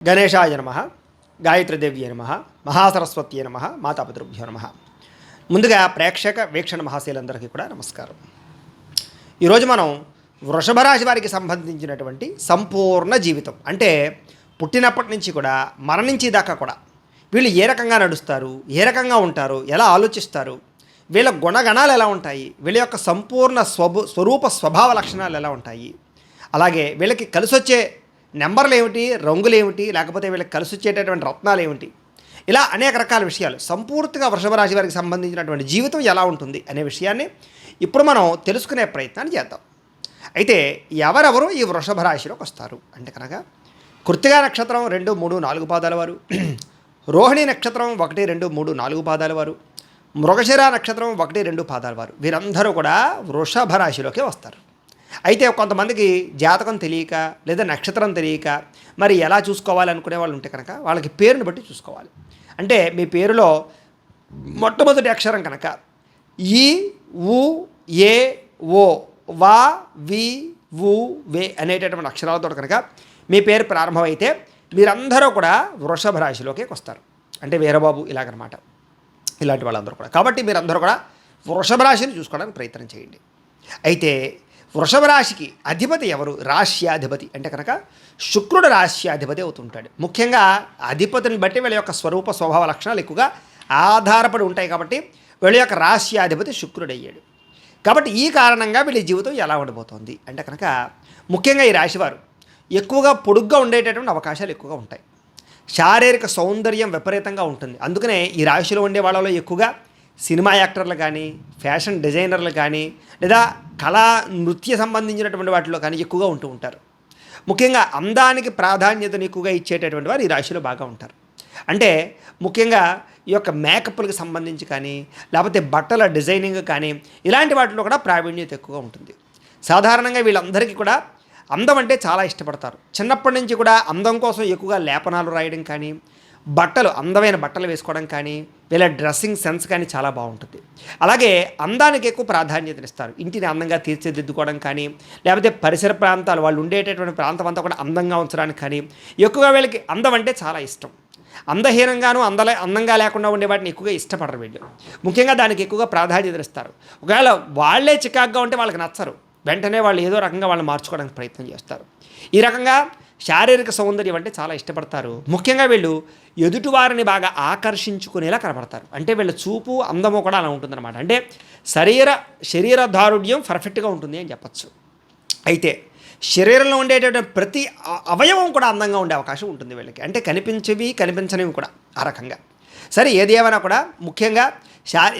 గణేశాయ నమ, గాయత్రీదేవ్యే నమ, మహాసరస్వత్యే నమ, మాతాపితృభ్యో నమ. ముందుగా ప్రేక్షక వీక్షణ మహాశీలందరికీ కూడా నమస్కారం. ఈరోజు మనం వృషభ రాశి వారికి సంబంధించినటువంటి సంపూర్ణ జీవితం, అంటే పుట్టినప్పటి నుంచి కూడా మరణించే దాకా కూడా వీళ్ళు ఏ రకంగా నడుస్తారు, ఏ రకంగా ఉంటారు, ఎలా ఆలోచిస్తారు, వీళ్ళ గుణగణాలు ఎలా ఉంటాయి, వీళ్ళ యొక్క సంపూర్ణ స్వరూప స్వభావ లక్షణాలు ఎలా ఉంటాయి, అలాగే వీళ్ళకి కలిసొచ్చే నెంబర్లు ఏమిటి, రంగులు ఏమిటి, లేకపోతే వీళ్ళకి కలిసి వచ్చేటటువంటి రత్నాలు ఏమిటి, ఇలా అనేక రకాల విషయాలు సంపూర్తిగా వృషభ రాశి వారికి సంబంధించినటువంటి జీవితం ఎలా ఉంటుంది అనే విషయాన్ని ఇప్పుడు మనం తెలుసుకునే ప్రయత్నాన్ని చేద్దాం. అయితే ఎవరెవరు ఈ వృషభ రాశిలోకి వస్తారు అంటే కనుక కృత్తికా నక్షత్రం 2, 3, 4 పాదాల వారు, రోహిణి నక్షత్రం 1, 2, 3, 4 పాదాల వారు, మృగశిర నక్షత్రం 1, 2 పాదాల వారు, వీరందరూ కూడా వృషభ రాశిలోకి వస్తారు. అయితే కొంతమందికి జాతకం తెలియక లేదా నక్షత్రం తెలియక మరి ఎలా చూసుకోవాలనుకునే వాళ్ళు ఉంటే కనుక వాళ్ళకి పేరుని బట్టి చూసుకోవాలి. అంటే మీ పేరులో మొట్టమొదటి అక్షరం కనుక ఈ, ఉ, ఏ, ఓ, వా, వి, వు, వే అనేటటువంటి అక్షరాలతో కనుక మీ పేరు ప్రారంభమైతే మీరందరూ కూడా వృషభ రాశిలోకి వస్తారు. అంటే వీరబాబు ఇలాగనమాట, ఇలాంటి వాళ్ళందరూ కూడా. కాబట్టి మీరందరూ కూడా వృషభ రాశిని చూసుకోవడానికి ప్రయత్నం చేయండి. అయితే వృషభ రాశికి అధిపతి ఎవరు? రాశ్యాధిపతి అంటే కనుక శుక్రుడు రాశ్యాధిపతి అవుతుంటాడు. ముఖ్యంగా అధిపతిని బట్టి వీళ్ళ యొక్క స్వరూప స్వభావ లక్షణాలు ఎక్కువగా ఆధారపడి ఉంటాయి. కాబట్టి వీళ్ళ యొక్క రాశ్యాధిపతి శుక్రుడు అయ్యాడు. కాబట్టి ఈ కారణంగా వీళ్ళ జీవితం ఎలా ఉండబోతోంది అంటే కనుక ముఖ్యంగా ఈ రాశివారు ఎక్కువగా పొడుగ్గా ఉండేటటువంటి అవకాశాలు ఎక్కువగా ఉంటాయి. శారీరక సౌందర్యం విపరీతంగా ఉంటుంది. అందుకనే ఈ రాశిలో ఉండే వాళ్ళలో ఎక్కువగా సినిమా యాక్టర్లు కానీ, ఫ్యాషన్ డిజైనర్లు కానీ, లేదా కళా నృత్య సంబంధించినటువంటి వాటిలో కానీ ఎక్కువగా ఉంటూ ఉంటారు. ముఖ్యంగా అందానికి ప్రాధాన్యతను ఎక్కువగా ఇచ్చేటటువంటి వారు ఈ రాశిలో బాగా ఉంటారు. అంటే ముఖ్యంగా ఈ యొక్క మేకప్లకు సంబంధించి కానీ, లేకపోతే బట్టల డిజైనింగ్ కానీ, ఇలాంటి వాటిలో కూడా ప్రావీణ్యత ఎక్కువగా ఉంటుంది. సాధారణంగా వీళ్ళందరికీ కూడా అందం అంటే చాలా ఇష్టపడతారు. చిన్నప్పటి నుంచి కూడా అందం కోసం ఎక్కువగా లేపనాలు రాయడం కానీ, బట్టలు అందమైన బట్టలు వేసుకోవడం కానీ, వీళ్ళ డ్రెస్సింగ్ సెన్స్ కానీ చాలా బాగుంటుంది. అలాగే అందానికి ఎక్కువ ప్రాధాన్యతనిస్తారు. ఇంటిని అందంగా తీర్చిదిద్దుకోవడం కానీ, లేకపోతే పరిసర ప్రాంతాలు వాళ్ళు ఉండేటటువంటి ప్రాంతం అంతా కూడా అందంగా ఉంచడానికి కానీ ఎక్కువగా వీళ్ళకి అందం అంటే చాలా ఇష్టం. అందహీనంగాను అందంగా లేకుండా ఉండే వాటిని ఎక్కువగా ఇష్టపడరు వీళ్ళు. ముఖ్యంగా దానికి ఎక్కువగా ప్రాధాన్యతనిస్తారు. ఒకవేళ వాళ్ళే చికాగ్గా ఉంటే వాళ్ళకి నచ్చరు. వెంటనే వాళ్ళు ఏదో రకంగా వాళ్ళు మార్చుకోవడానికి ప్రయత్నం చేస్తారు. ఈ రకంగా శారీరక సౌందర్యం అంటే చాలా ఇష్టపడతారు. ముఖ్యంగా వీళ్ళు ఎదుటివారిని బాగా ఆకర్షించుకునేలా కనపడతారు. అంటే వీళ్ళ చూపు అందము కూడా అలా ఉంటుందన్నమాట. అంటే శరీర దారుఢ్యం పర్ఫెక్ట్గా ఉంటుంది అని చెప్పచ్చు. అయితే శరీరంలో ఉండేటటువంటి ప్రతి అవయవం కూడా అందంగా ఉండే అవకాశం ఉంటుంది వీళ్ళకి. అంటే కనిపించనివి కూడా ఆ రకంగా. సరే ఏది ఏమైనా కూడా ముఖ్యంగా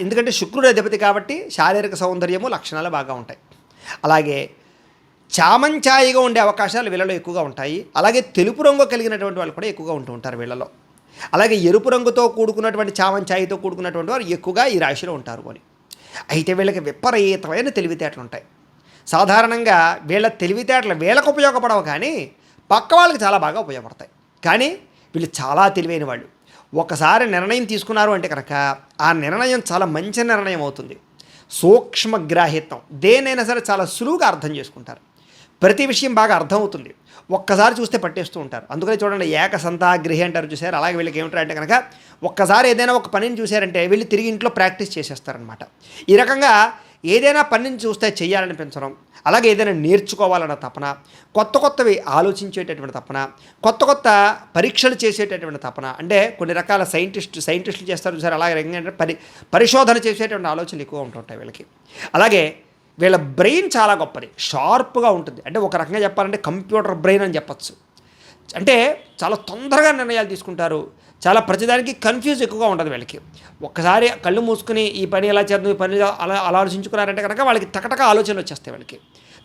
ఎందుకంటే శుక్రుడు అధిపతి కాబట్టి శారీరక సౌందర్యము లక్షణాలు బాగా ఉంటాయి. అలాగే చామంచాయిగా ఉండే అవకాశాలు వీళ్ళలో ఎక్కువగా ఉంటాయి. అలాగే తెలుపు రంగు కలిగినటువంటి వాళ్ళు కూడా ఎక్కువగా ఉంటూ ఉంటారు వీళ్ళలో. అలాగే ఎరుపు రంగుతో కూడుకున్నటువంటి చామంచాయితో కూడుకున్నటువంటి వారు ఎక్కువగా ఈ రాశిలో ఉంటారు అని. అయితే వీళ్ళకి విపరీతమైన తెలివితేటలు ఉంటాయి. సాధారణంగా వీళ్ళ తెలివితేటలు వీళ్ళకు ఉపయోగపడవు కానీ పక్క వాళ్ళకి చాలా బాగా ఉపయోగపడతాయి. కానీ వీళ్ళు చాలా తెలివైన వాళ్ళు. ఒకసారి నిర్ణయం తీసుకున్నారు అంటే కనుక ఆ నిర్ణయం చాలా మంచి నిర్ణయం అవుతుంది. సూక్ష్మగ్రాహిత్వం, దేనైనా సరే చాలా సులువుగా అర్థం చేసుకుంటారు. ప్రతి విషయం బాగా అర్థమవుతుంది. ఒక్కసారి చూస్తే పట్టేస్తూ ఉంటారు. అందుకని చూడండి ఏకసంతాగ్రహి అంటారు చూసారు. అలాగే వీళ్ళకి ఏమిటారంటే కనుక ఒక్కసారి ఏదైనా ఒక పనిని చూశారంటే వీళ్ళు తిరిగి ఇంట్లో ప్రాక్టీస్ చేసేస్తారనమాట. ఈ రకంగా ఏదైనా పనిని చూస్తే చేయాలనిపించడం, అలాగే ఏదైనా నేర్చుకోవాలన్న తపన, కొత్తవి ఆలోచించేటటువంటి తపన, కొత్త పరీక్షలు చేసేటటువంటి తపన, అంటే కొన్ని రకాల సైంటిస్టులు చేస్తారు చూసారు. అలాగే ఏంటంటే పరిశోధన చేసేటువంటి ఆలోచనలు ఎక్కువ ఉంటుంటాయి వీళ్ళకి. అలాగే వీళ్ళ బ్రెయిన్ చాలా గొప్పది, షార్ప్గా ఉంటుంది. అంటే ఒక రకంగా చెప్పాలంటే కంప్యూటర్ బ్రెయిన్ అని చెప్పచ్చు. అంటే చాలా తొందరగా నిర్ణయాలు తీసుకుంటారు. చాలా ప్రతిదానికి కన్ఫ్యూజ్ ఎక్కువగా ఉంటుంది వీళ్ళకి. ఒక్కసారి కళ్ళు మూసుకుని ఈ పని ఎలా చేద్దాం, ఈ పని అలా ఆలోచించుకున్నారంటే కనుక వాళ్ళకి టకటక ఆలోచనలు వచ్చేస్తాయి వీళ్ళకి.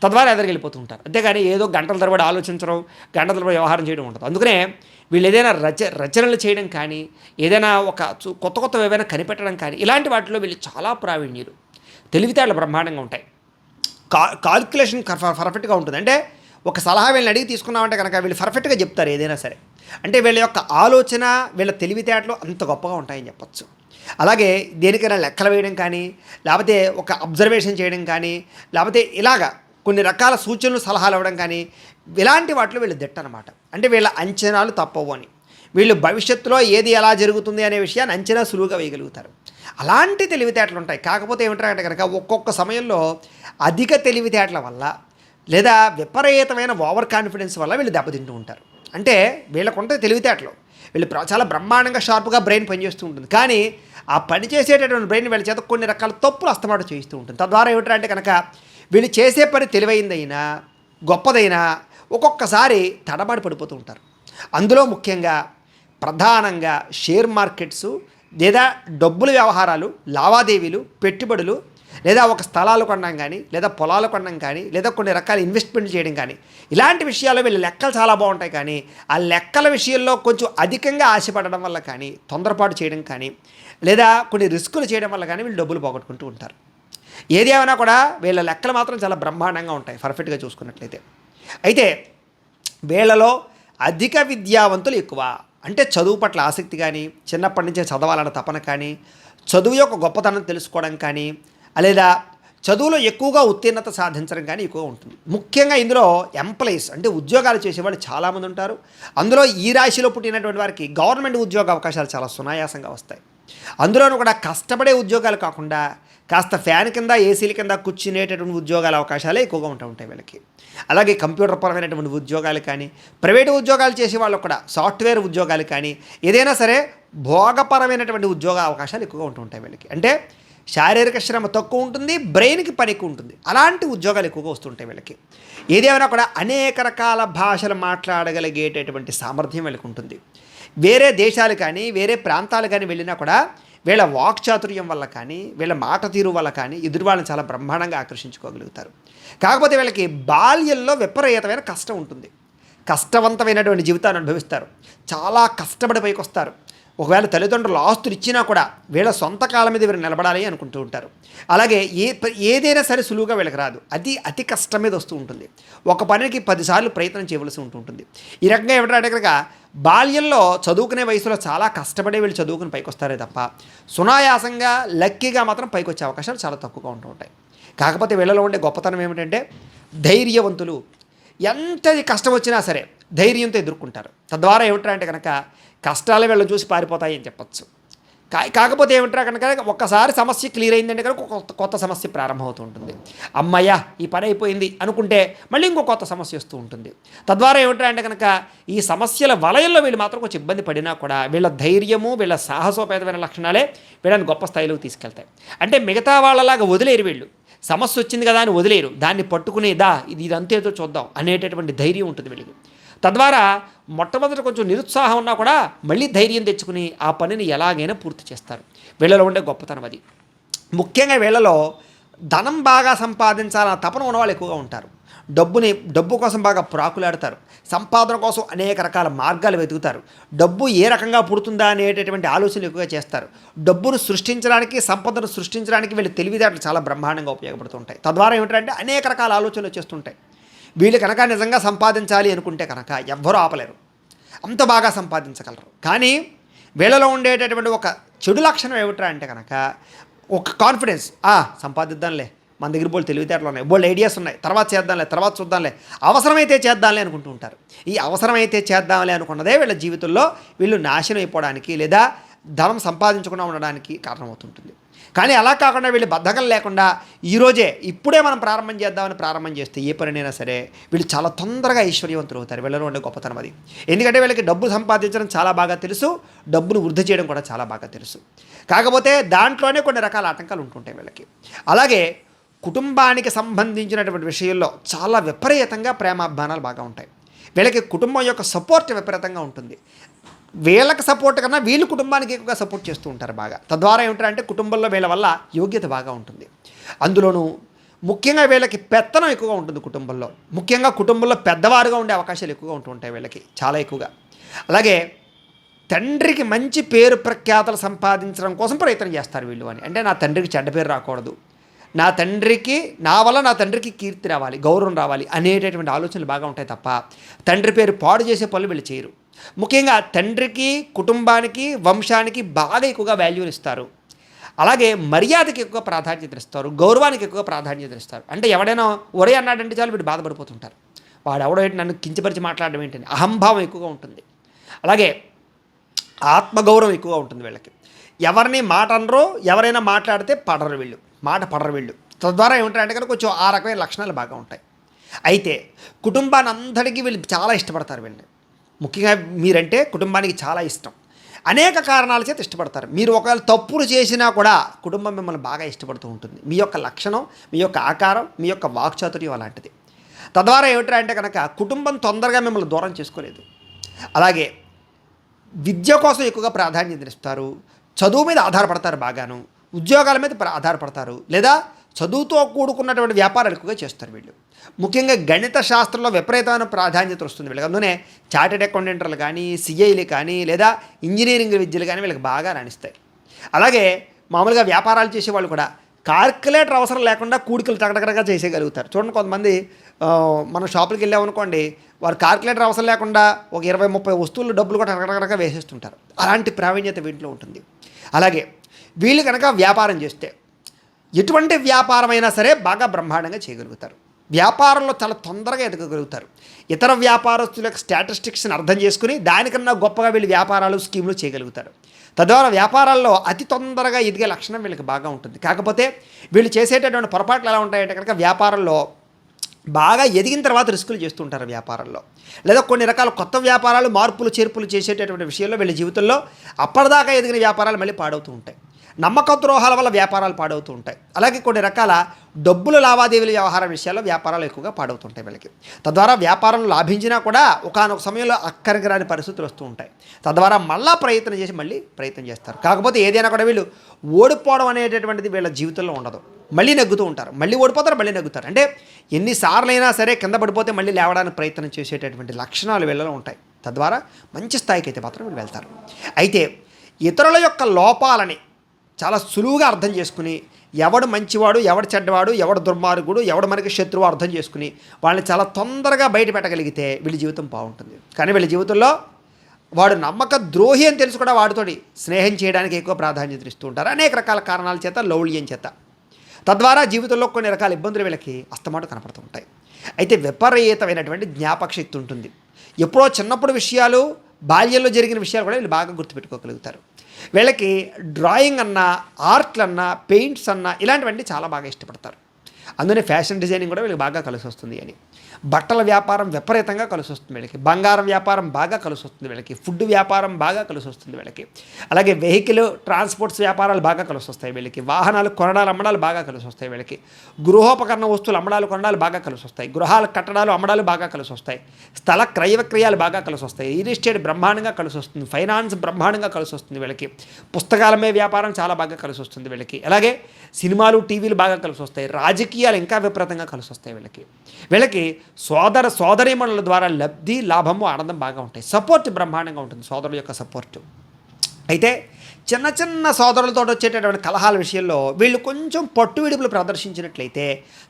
తద్వారా ఎదురుకెళ్ళిపోతూ ఉంటారు. అంతేగాని ఏదో గంటల తరబడి ఆలోచించడం, గంటల తరబడి వ్యవహారం చేయడం ఉంటుంది. అందుకనే వీళ్ళు ఏదైనా రచనలు చేయడం కానీ, ఏదైనా ఒక కొత్త ఏవైనా కనిపెట్టడం కానీ, ఇలాంటి వాటిలో వీళ్ళు చాలా ప్రావీణ్యులు. తెలివితేటలు బ్రహ్మాండంగా ఉంటాయి. కాల్కులేషన్ పర్ఫెక్ట్గా ఉంటుంది. అంటే ఒక సలహా వీళ్ళని అడిగి తీసుకున్నామంటే కనుక వీళ్ళు పర్ఫెక్ట్గా చెప్తారు ఏదైనా సరే. అంటే వీళ్ళ యొక్క ఆలోచన, వీళ్ళ తెలివితేటలు అంత గొప్పగా ఉంటాయని చెప్పచ్చు. అలాగే దేనికైనా లెక్కలు వేయడం కానీ, లేకపోతే ఒక అబ్జర్వేషన్ చేయడం కానీ, లేకపోతే ఇలాగా కొన్ని రకాల సూచనలు సలహాలు ఇవ్వడం కానీ ఇలాంటి వాటిలో వీళ్ళు దిట్టనమాట. అంటే వీళ్ళ అంచనాలు తప్పవు అని, వీళ్ళు భవిష్యత్తులో ఏది ఎలా జరుగుతుంది అనే విషయాన్ని అంచనా సులువుగా వేయగలుగుతారు. అలాంటి తెలివితేటలు ఉంటాయి. కాకపోతే ఏమిటంటే కనుక ఒక్కొక్క సమయంలో అధిక తెలివితేటల వల్ల లేదా విపరీతమైన ఓవర్ కాన్ఫిడెన్స్ వల్ల వీళ్ళు దెబ్బతింటూ ఉంటారు. అంటే వీళ్ళకుంటే తెలివితేటలు, వీళ్ళు చాలా బ్రహ్మాండంగా షార్ప్గా బ్రెయిన్ పనిచేస్తూ ఉంటుంది. కానీ ఆ పని చేసేటటువంటి బ్రెయిన్ వీళ్ళ చేత కొన్ని రకాల తప్పులు అస్తమాట చేయిస్తూ ఉంటుంది. తద్వారా ఏమిటంటే కనుక వీళ్ళు చేసే పని తెలివైందైనా గొప్పదైనా ఒక్కొక్కసారి తడబాటు పడిపోతూ ఉంటారు. అందులో ముఖ్యంగా ప్రధానంగా షేర్ మార్కెట్సు లేదా డబ్బుల వ్యవహారాలు, లావాదేవీలు, పెట్టుబడులు, లేదా ఒక స్థలాలు కొనడం కానీ లేదా పొలాలు కొనడం కానీ లేదా కొన్ని రకాల ఇన్వెస్ట్మెంట్లు చేయడం కానీ ఇలాంటి విషయాల్లో వీళ్ళ లెక్కలు చాలా బాగుంటాయి. కానీ ఆ లెక్కల విషయంలో కొంచెం అధికంగా ఆశపడడం వల్ల కానీ, తొందరపాటు చేయడం కానీ లేదా కొన్ని రిస్కులు చేయడం వల్ల కానీ వీళ్ళు డబ్బులు పోగొట్టుకుంటూ ఉంటారు. ఏది ఏమైనా కూడా వీళ్ళ లెక్కలు మాత్రం చాలా బ్రహ్మాండంగా ఉంటాయి పర్ఫెక్ట్గా చూసుకున్నట్లయితే. అయితే వీళ్ళలో అధిక విద్యావంతులు ఎక్కువ. అంటే చదువు పట్ల ఆసక్తి కానీ, చిన్నప్పటి నుంచే చదవాలన్న తపన కానీ, చదువు యొక్క గొప్పతనం తెలుసుకోవడం కానీ, లేదా చదువులో ఎక్కువగా ఉత్తీర్ణత సాధించడం కానీ ఎక్కువగా ఉంటుంది. ముఖ్యంగా ఇందులో ఎంప్లాయీస్ అంటే ఉద్యోగాలు చేసేవాళ్ళు చాలామంది ఉంటారు. అందులో ఈ రాశిలో పుట్టినటువంటి వారికి గవర్నమెంట్ ఉద్యోగ అవకాశాలు చాలా సునాయాసంగా వస్తాయి. అందులోనూ కూడా కష్టపడే ఉద్యోగాలు కాకుండా కాస్త ఫ్యాన్ కింద, ఏసీల కింద కూర్చునేటటువంటి ఉద్యోగాల అవకాశాలే ఎక్కువగా ఉంటాయి వీళ్ళకి. అలాగే కంప్యూటర్ పరమైనటువంటి ఉద్యోగాలు కానీ, ప్రైవేటు ఉద్యోగాలు చేసే వాళ్ళు కూడా సాఫ్ట్వేర్ ఉద్యోగాలు కానీ, ఏదైనా సరే భోగపరమైనటువంటి ఉద్యోగ అవకాశాలు ఎక్కువగా ఉంటాయి వీళ్ళకి. అంటే శారీరక శ్రమ తక్కువ ఉంటుంది, బ్రెయిన్కి పని ఎక్కువ ఉంటుంది. అలాంటి ఉద్యోగాలు ఎక్కువగా వస్తుంటాయి వీళ్ళకి. ఏదేమైనా కూడా అనేక రకాల భాషలు మాట్లాడగలిగేటటువంటి సామర్థ్యం వీళ్ళకి ఉంటుంది. వేరే దేశాలు కానీ వేరే ప్రాంతాలు కానీ వెళ్ళినా కూడా వీళ్ళ వాక్చాతుర్యం వల్ల కానీ వీళ్ళ మాట తీరు వల్ల కానీ ఎదురు వాళ్ళని చాలా బ్రహ్మాండంగా ఆకర్షించుకోగలుగుతారు. కాకపోతే వీళ్ళకి బాల్యంలో విపరీతమైన కష్టం ఉంటుంది. కష్టవంతమైనటువంటి జీవితాన్ని అనుభవిస్తారు. చాలా కష్టపడి పైకి వస్తారు. ఒకవేళ తల్లిదండ్రులు ఆస్తులు ఇచ్చినా కూడా వీళ్ళ సొంత కాళ్ళ మీద వీరు నిలబడాలి అనుకుంటూ ఉంటారు. అలాగే ఏదైనా సరే సులువుగా వీళ్ళకి రాదు. అతి కష్టం మీద వస్తూ ఉంటుంది. ఒక పనికి 10 సార్లు ప్రయత్నం చేయవలసి ఉంటుంటుంది. ఈ రకంగా ఏమిటంటే కనుక బాల్యంలో చదువుకునే వయసులో చాలా కష్టపడే వీళ్ళు చదువుకుని పైకి వస్తారే తప్ప సునాయాసంగా లక్కీగా మాత్రం పైకి వచ్చే అవకాశాలు చాలా తక్కువగా ఉంటూ ఉంటాయి. కాకపోతే వీళ్ళలో ఉండే గొప్పతనం ఏమిటంటే ధైర్యవంతులు. ఎంతది కష్టం వచ్చినా సరే ధైర్యంతో ఎదుర్కొంటారు. తద్వారా ఏమిటంటే కనుక కష్టాలు వీళ్ళని చూసి పారిపోతాయి అని చెప్పచ్చు. కాకపోతే ఏమిటా కనుక ఒక్కసారి సమస్య క్లియర్ అయిందంటే కనుక కొత్త సమస్య ప్రారంభమవుతూ ఉంటుంది. అమ్మయ్య ఈ పని అయిపోయింది అనుకుంటే మళ్ళీ ఇంకో కొత్త సమస్య వస్తూ ఉంటుంది. తద్వారా ఏమిటా అంటే కనుక ఈ సమస్యల వలయంలో వీళ్ళు మాత్రం కొంచెం ఇబ్బంది పడినా కూడా వీళ్ళ ధైర్యము, వీళ్ళ సాహసోపేతమైన లక్షణాలే వీళ్ళని గొప్ప స్థాయిలోకి తీసుకెళ్తాయి. అంటే మిగతా వాళ్ళలాగా వదిలేరు వీళ్ళు. సమస్య వచ్చింది కదా అని వదిలేరు. దాన్ని పట్టుకుని ఇది అంతేదో చూద్దాం అనేటటువంటి ధైర్యం ఉంటుంది వీళ్ళకి. తద్వారా మొట్టమొదటి కొంచెం నిరుత్సాహం ఉన్నా కూడా మళ్ళీ ధైర్యం తెచ్చుకుని ఆ పనిని ఎలాగైనా పూర్తి చేస్తారు. వీళ్ళలో ఉండే గొప్పతనం అది. ముఖ్యంగా వీళ్ళలో ధనం బాగా సంపాదించాలన్న తపన ఉన్నవాళ్ళు ఎక్కువగా ఉంటారు. డబ్బు కోసం బాగా ప్రాకులాడతారు. సంపాదన కోసం అనేక రకాల మార్గాలు వెతుకుతారు. డబ్బు ఏ రకంగా పుడుతుందా అనేటటువంటి ఆలోచనలు ఎక్కువగా చేస్తారు. డబ్బును సృష్టించడానికి, సంపదను సృష్టించడానికి వీళ్ళ తెలివితేటలు చాలా బ్రహ్మాండంగా ఉపయోగపడుతుంటాయి. తద్వారా ఏమిటంటే అనేక రకాల ఆలోచనలు చేస్తుంటాయి. వీళ్ళు కనుక నిజంగా సంపాదించాలి అనుకుంటే కనుక ఎవ్వరూ ఆపలేరు, అంత బాగా సంపాదించగలరు. కానీ వీళ్ళలో ఉండేటటువంటి ఒక చెడు లక్షణం ఏమిట్రా అంటే కనుక ఒక కాన్ఫిడెన్స్. సంపాదిద్దాంలే, మన దగ్గర బోల్డ్ తెలివితేటలు ఉన్నాయి, బోల్డ్ ఐడియాస్ ఉన్నాయి, తర్వాత చేద్దాంలే, తర్వాత చూద్దాంలే, అవసరమైతే చేద్దాంలే అనుకుంటూ ఉంటారు. ఈ అవసరమైతే చేద్దాంలే అనుకున్నదే వీళ్ళ జీవితంలో వీళ్ళు నాశనం అయిపోవడానికి లేదా ధనం సంపాదించకుండా ఉండడానికి కారణమవుతుంటుంది. కానీ అలా కాకుండా వీళ్ళు బద్ధకం లేకుండా ఈరోజే ఇప్పుడే మనం ప్రారంభం చేస్తే ఏ పనినైనా సరే వీళ్ళు చాలా తొందరగా ఐశ్వర్యవంతులు అవుతారు. వీళ్ళలో ఉండే గొప్పతనం అది. ఎందుకంటే వీళ్ళకి డబ్బు సంపాదించడం చాలా బాగా తెలుసు, డబ్బును వృద్ధి చేయడం కూడా చాలా బాగా తెలుసు. కాకపోతే దాంట్లోనే కొన్ని రకాల ఆటంకాలు ఉంటుంటాయి వీళ్ళకి. అలాగే కుటుంబానికి సంబంధించినటువంటి విషయంలో చాలా విపరీతంగా ప్రేమాభిమానాలు బాగా ఉంటాయి. వీళ్ళకి కుటుంబం యొక్క సపోర్ట్ విపరీతంగా ఉంటుంది. వీళ్ళకి సపోర్ట్ కన్నా వీళ్ళు కుటుంబానికి ఎక్కువగా సపోర్ట్ చేస్తూ ఉంటారు బాగా. తద్వారా ఏమిటంటే కుటుంబంలో వీళ్ళ వల్ల యోగ్యత బాగా ఉంటుంది. అందులోనూ ముఖ్యంగా వీళ్ళకి పెత్తనం ఎక్కువగా ఉంటుంది కుటుంబంలో. ముఖ్యంగా కుటుంబంలో పెద్దవారుగా ఉండే అవకాశాలు ఎక్కువగా ఉంటుంటాయి వీళ్ళకి, చాలా ఎక్కువగా. అలాగే తండ్రికి మంచి పేరు ప్రఖ్యాతలు సంపాదించడం కోసం ప్రయత్నం చేస్తారు వీళ్ళు అని. అంటే నా తండ్రికి చెడ్డ పేరు రాకూడదు, నా వల్ల నా తండ్రికి కీర్తి రావాలి, గౌరవం రావాలి అనేటటువంటి ఆలోచనలు బాగా ఉంటాయి తప్ప తండ్రి పేరు పాడు చేసే పనులు వీళ్ళు చేయరు. ముఖ్యంగా తండ్రికి, కుటుంబానికి, వంశానికి బాగా ఎక్కువగా వాల్యూని ఇస్తారు. అలాగే మర్యాదకి ఎక్కువ ప్రాధాన్యత ఇస్తారు, గౌరవానికి ఎక్కువ ప్రాధాన్యత ఇస్తారు. అంటే ఎవడైనా ఒరే అన్నాడంటే చాలు వీడు బాధపడిపోతుంటారు. వాడు ఎవడో ఏంటి నన్ను కించపరిచి మాట్లాడడం ఏంటని అహంభావం ఎక్కువగా ఉంటుంది. అలాగే ఆత్మగౌరవం ఎక్కువగా ఉంటుంది వీళ్ళకి. ఎవరిని మాట అనరో, ఎవరైనా మాట్లాడితే పడరు వీళ్ళు, మాట పడరు వీళ్ళు. తద్వారా ఏమిటంటే కనుక కొంచెం ఆ రకమైన లక్షణాలు బాగా ఉంటాయి. అయితే కుటుంబాన్ని అందరికీ వీళ్ళు చాలా ఇష్టపడతారు. వీళ్ళని ముఖ్యంగా మీరంటే కుటుంబానికి చాలా ఇష్టం. అనేక కారణాల చేత ఇష్టపడతారు. మీరు ఒకవేళ తప్పులు చేసినా కూడా కుటుంబం మిమ్మల్ని బాగా ఇష్టపడుతూ ఉంటుంది. మీ యొక్క లక్షణం, మీ యొక్క ఆకారం, మీ యొక్క వాక్చాతుర్యం అలాంటిది. తద్వారా ఏమిటంటే కనుక కుటుంబం తొందరగా మిమ్మల్ని దూరం చేసుకోలేదు. అలాగే విద్య కోసం ఎక్కువగా ప్రాధాన్యత ఇస్తారు. చదువు మీద ఆధారపడతారు బాగాను. ఉద్యోగాల మీద ఆధారపడతారు. లేదా చదువుతో కూడుకున్నటువంటి వ్యాపారాలు ఎక్కువగా చేస్తారు వీళ్ళు. ముఖ్యంగా గణిత శాస్త్రంలో విపరీతమైన ప్రాధాన్యత వస్తుంది వీళ్ళకి. అందుకనే చార్టెడ్ అకౌంటెంట్లు కానీ, సిఐలు కానీ, లేదా ఇంజనీరింగ్ విద్యలు కానీ వీళ్ళకి బాగా రాణిస్తాయి. అలాగే మామూలుగా వ్యాపారాలు చేసేవాళ్ళు కూడా కాల్కులేటర్ అవసరం లేకుండా కూడికలు టగటగటగా చేసేయగలుగుతారు. చూడండి, కొంతమంది మనం షాపులకు వెళ్ళామనుకోండి, వారు కాల్కులేటర్ అవసరం లేకుండా ఒక 20-30 వస్తువులు డబ్బులు కూడా టగటగటగా వేసేస్తుంటారు. అలాంటి ప్రావీణ్యత వీటిలో ఉంటుంది. అలాగే వీళ్ళు కనుక వ్యాపారం చేస్తే ఎటువంటి వ్యాపారమైనా సరే బాగా బ్రహ్మాండంగా చేయగలుగుతారు. వ్యాపారంలో చాలా తొందరగా ఎదగగలుగుతారు. ఇతర వ్యాపారస్తుల యొక్క స్టాటిస్టిక్స్ని అర్థం చేసుకుని దానికన్నా గొప్పగా వీళ్ళు వ్యాపారాలు, స్కీములు చేయగలుగుతారు. తద్వారా వ్యాపారాల్లో అతి తొందరగా ఎదిగే లక్షణం వీళ్ళకి బాగా ఉంటుంది. కాకపోతే వీళ్ళు చేసేటటువంటి పొరపాట్లు ఎలా ఉంటాయంటే కనుక వ్యాపారంలో బాగా ఎదిగిన తర్వాత రిస్కులు చేస్తుంటారు వ్యాపారంలో. లేదా కొన్ని రకాల కొత్త వ్యాపారాలు, మార్పులు చేర్పులు చేసేటటువంటి విషయంలో వీళ్ళ జీవితంలో అప్పటిదాకా ఎదిగిన వ్యాపారాలు మళ్ళీ పాడవుతూ ఉంటాయి. నమ్మక ద్రోహాల వల్ల వ్యాపారాలు పాడవుతూ ఉంటాయి. అలాగే కొన్ని రకాల డబ్బుల లావాదేవీల వ్యవహారం విషయాల్లో వ్యాపారాలు ఎక్కువగా పాడవుతుంటాయి వీళ్ళకి. తద్వారా వ్యాపారం లాభించినా కూడా ఒకానొక సమయంలో అక్కడికి రాని పరిస్థితులు వస్తూ ఉంటాయి. తద్వారా మళ్ళీ ప్రయత్నం చేస్తారు. కాకపోతే ఏదైనా కూడా వీళ్ళు ఓడిపోవడం అనేటటువంటిది వీళ్ళ జీవితంలో ఉండదు. మళ్ళీ నెగ్గుతూ ఉంటారు, మళ్ళీ ఓడిపోతారు, మళ్ళీ నెగ్గుతారు. అంటే ఎన్నిసార్లైనా సరే కింద పడిపోతే మళ్ళీ లేవడానికి ప్రయత్నం చేసేటటువంటి లక్షణాలు వీళ్ళలో ఉంటాయి. తద్వారా మంచి స్థాయికి అయితే మాత్రం వీళ్ళు వెళ్తారు. అయితే ఇతరుల యొక్క లోపాలని చాలా సులువుగా అర్థం చేసుకుని, ఎవడు మంచివాడు, ఎవడు చెడ్డవాడు, ఎవడు దుర్మార్గుడు, ఎవడు మనకి శత్రువు అర్థం చేసుకుని వాళ్ళని చాలా తొందరగా బయట పెట్టగలిగితే వీళ్ళ జీవితం బాగుంటుంది. కానీ వీళ్ళ జీవితంలో వాడు నమ్మక ద్రోహి అని తెలుసు కూడా వాడితోటి స్నేహం చేయడానికి ఎక్కువ ప్రాధాన్యత ఇస్తూ ఉంటారు. అనేక రకాల కారణాల చేత, లౌల్యం చేత. తద్వారా జీవితంలో కొన్ని రకాల ఇబ్బందులు వీళ్ళకి అస్తమాటు కనపడుతూ ఉంటాయి. అయితే విపరీతమైనటువంటి జ్ఞాపక శక్తి ఉంటుంది. ఎప్పుడో చిన్నప్పుడు విషయాలు, బాల్యంలో జరిగిన విషయాలు కూడా వీళ్ళు బాగా గుర్తుపెట్టుకోగలుగుతారు. వీళ్ళకి డ్రాయింగ్ అన్నా, ఆర్ట్లు అన్నా, పెయింట్స్ అన్నా ఇలాంటివన్నీ చాలా బాగా ఇష్టపడతారు. అందుకనే ఫ్యాషన్ డిజైనింగ్ కూడా వీళ్ళకి బాగా కలిసి వస్తుంది అని. బట్టల వ్యాపారం విపరీతంగా కలిసి వస్తుంది వీళ్ళకి. బంగారం వ్యాపారం బాగా కలిసి వస్తుంది వీళ్ళకి. ఫుడ్ వ్యాపారం బాగా కలిసి వస్తుంది వీళ్ళకి. అలాగే వెహికల్ ట్రాన్స్పోర్ట్స్ వ్యాపారాలు బాగా కలిసి వస్తాయి వీళ్ళకి. వాహనాలు కొనడాలు, అమ్మడాలు బాగా కలిసి వస్తాయి వీళ్ళకి. గృహోపకరణ వస్తువులు అమ్మడాలు, కొనడాలు బాగా కలిసి వస్తాయి. గృహాలు కట్టడాలు, అమ్మడాలు బాగా కలిసి వస్తాయి. స్థల క్రయ విక్రయాలు బాగా కలిసి వస్తాయి. రియల్ ఎస్టేట్ బ్రహ్మాండంగా కలిసి వస్తుంది. ఫైనాన్స్ బ్రహ్మాండంగా కలిసి వస్తుంది వీళ్ళకి. పుస్తకాలమే వ్యాపారం చాలా బాగా కలిసి వస్తుంది వీళ్ళకి. అలాగే సినిమాలు, టీవీలు బాగా కలిసి వస్తాయి. రాజకీయాలు ఇంకా విపరీతంగా కలిసి వస్తాయి వీళ్ళకి సోదరీమణుల ద్వారా లబ్ధి, లాభము, ఆనందం బాగా ఉంటాయి. సపోర్ట్ బ్రహ్మాండంగా ఉంటుంది, సోదరుల యొక్క సపోర్టు. అయితే చిన్న చిన్న సోదరులతో వచ్చేటటువంటి కలహాల విషయంలో వీళ్ళు కొంచెం పట్టు విడుపులు ప్రదర్శించినట్లయితే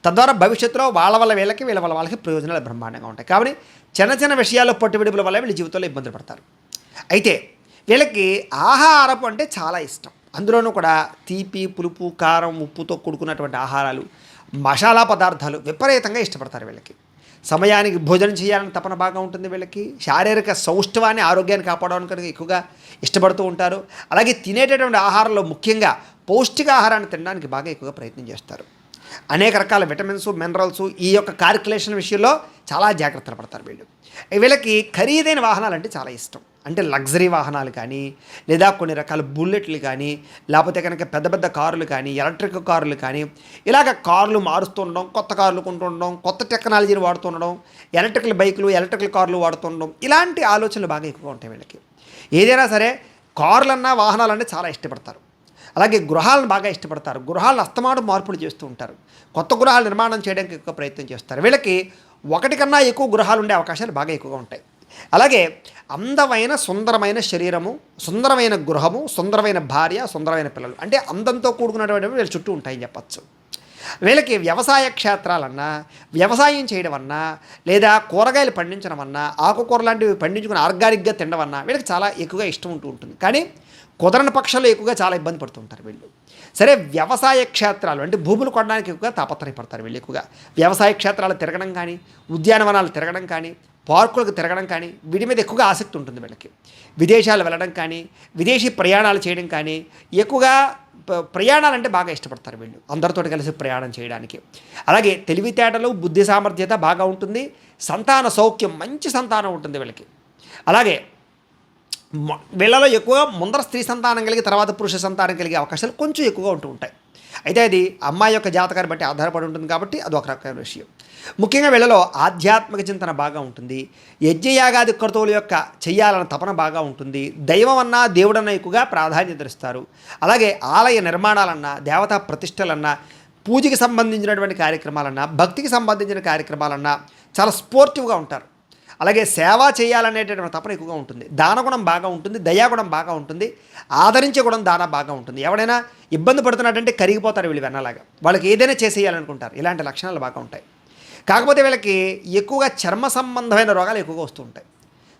తద్వారా భవిష్యత్తులో వాళ్ళ వల్ల వీళ్ళకి, వీళ్ళ వల్ల వాళ్ళకి ప్రయోజనాలు బ్రహ్మాండంగా ఉంటాయి. కాబట్టి చిన్న చిన్న విషయాల్లో పట్టు విడుపుల వల్ల వీళ్ళ జీవితంలో ఇబ్బందులు పడతారు. అయితే వీళ్ళకి ఆహారపు అంటే చాలా ఇష్టం. అందులోనూ కూడా తీపి, పులుపు, కారం, ఉప్పుతో కూడుకున్నటువంటి ఆహారాలు, మసాలా పదార్థాలు విపరీతంగా ఇష్టపడతారు వీళ్ళకి. సమయానికి భోజనం చేయాలని తపన బాగా ఉంటుంది వీళ్ళకి. శారీరక సౌష్ఠవాన్ని, ఆరోగ్యాన్ని కాపాడడానికి ఎక్కువగా ఇష్టపడుతూ ఉంటారు. అలాగే తినేటటువంటి ఆహారంలో ముఖ్యంగా పౌష్టికాహారాన్ని తినడానికి బాగా ఎక్కువగా ప్రయత్నం చేస్తారు. అనేక రకాల విటమిన్స్, మినరల్స్ ఈ యొక్క కాల్కులేషన్ విషయంలో చాలా జాగ్రత్తలు పడతారు వీళ్ళకి ఖరీదైన వాహనాలు అంటే చాలా ఇష్టం. అంటే లగ్జరీ వాహనాలు కానీ, లేదా కొన్ని రకాల బుల్లెట్లు కానీ, లేకపోతే కనుక పెద్ద పెద్ద కారులు కానీ, ఎలక్ట్రిక్ కారులు కానీ, ఇలాగ కార్లు మారుస్తూ ఉండడం, కొత్త కార్లు కొంటుండడం, కొత్త టెక్నాలజీని వాడుతుండడం, ఎలక్ట్రికల్ బైకులు, ఎలక్ట్రికల్ కార్లు వాడుతుండడం, ఇలాంటి ఆలోచనలు బాగా ఎక్కువగా ఉంటాయి వీళ్ళకి. ఏదైనా సరే కార్లన్నా, వాహనాలన్నా చాలా ఇష్టపడతారు. అలాగే గృహాలను బాగా ఇష్టపడతారు. గృహాలను అస్తమాటు మార్పులు చేస్తూ ఉంటారు. కొత్త గృహాలు నిర్మాణం చేయడానికి ఎక్కువ ప్రయత్నం చేస్తారు. వీళ్ళకి ఒకటి కన్నా ఎక్కువ గృహాలు ఉండే అవకాశాలు బాగా ఎక్కువగా ఉంటాయి. అలాగే అందమైన, సుందరమైన శరీరము, సుందరమైన గృహము, సుందరమైన భార్య, సుందరమైన పిల్లలు, అంటే అందంతో కూడుకున్నటువంటి వీళ్ళ చుట్టూ ఉంటాయని చెప్పచ్చు. వీళ్ళకి వ్యవసాయ క్షేత్రాలన్నా, వ్యవసాయం చేయడం అన్నా, లేదా కూరగాయలు పండించడం అన్నా, ఆకుకూర లాంటివి పండించుకుని ఆర్గానిక్గా తినడం అన్నా వీళ్ళకి చాలా ఎక్కువగా ఇష్టం ఉంటుంది. కానీ కుదరని పక్షంలో ఎక్కువగా చాలా ఇబ్బంది పడుతుంటారు వీళ్ళు. సరే, వ్యవసాయ క్షేత్రాలు అంటే భూములు కొనడానికి ఎక్కువగా తాపత్రయపడతారు వీళ్ళు. ఎక్కువగా వ్యవసాయ క్షేత్రాలు తిరగడం కానీ, ఉద్యానవనాలు తిరగడం కానీ, పార్కులకు తిరగడం కానీ వీటి మీద ఎక్కువగా ఆసక్తి ఉంటుంది వీళ్ళకి. విదేశాలు వెళ్ళడం కానీ, విదేశీ ప్రయాణాలు చేయడం కానీ, ఎక్కువగా ప్రయాణాలంటే బాగా ఇష్టపడతారు వీళ్ళు, అందరితో కలిసి ప్రయాణం చేయడానికి. అలాగే తెలివితేటలు, బుద్ధి సామర్థ్యత బాగా ఉంటుంది. సంతాన సౌఖ్యం, మంచి సంతానం ఉంటుంది వీళ్ళకి. అలాగే వీళ్ళలో ఎక్కువగా ముందర స్త్రీ సంతానం కలిగి తర్వాత పురుష సంతానం కలిగే అవకాశాలు కొంచెం ఎక్కువగా ఉంటూ ఉంటాయి. అయితే అది అమ్మాయి యొక్క జాతకాన్ని బట్టి ఆధారపడి ఉంటుంది కాబట్టి అది ఒక రకమైన విషయం. ముఖ్యంగా వీళ్ళలో ఆధ్యాత్మిక చింతన బాగా ఉంటుంది. యజ్ఞయాగాది క్రతువుల యొక్క చెయ్యాలన్న తపన బాగా ఉంటుంది. దైవం అన్నా దేవుడన్నా ఎక్కువగా ప్రాధాన్యత ఇస్తారు. అలాగే ఆలయ నిర్మాణాలన్నా, దేవతా ప్రతిష్టలన్నా, పూజకి సంబంధించినటువంటి కార్యక్రమాలన్నా, భక్తికి సంబంధించిన కార్యక్రమాలన్నా చాలా స్పోర్టివ్గా ఉంటారు. అలాగే సేవ చేయాలనేటటువంటి తపన ఎక్కువగా ఉంటుంది. దానగుణం బాగా ఉంటుంది, దయాగుణం బాగా ఉంటుంది, ఆదరించే గుణం దాన బాగా ఉంటుంది. ఎవడైనా ఇబ్బంది పడుతున్నాడంటే కరిగిపోతారు వీళ్ళు వెన్నలాగా, వాళ్ళకి ఏదైనా చేసేయాలనుకుంటారు. ఇలాంటి లక్షణాలు బాగా ఉంటాయి. కాకపోతే వీళ్ళకి ఎక్కువగా చర్మ సంబంధమైన రోగాలు ఎక్కువగా వస్తూ ఉంటాయి.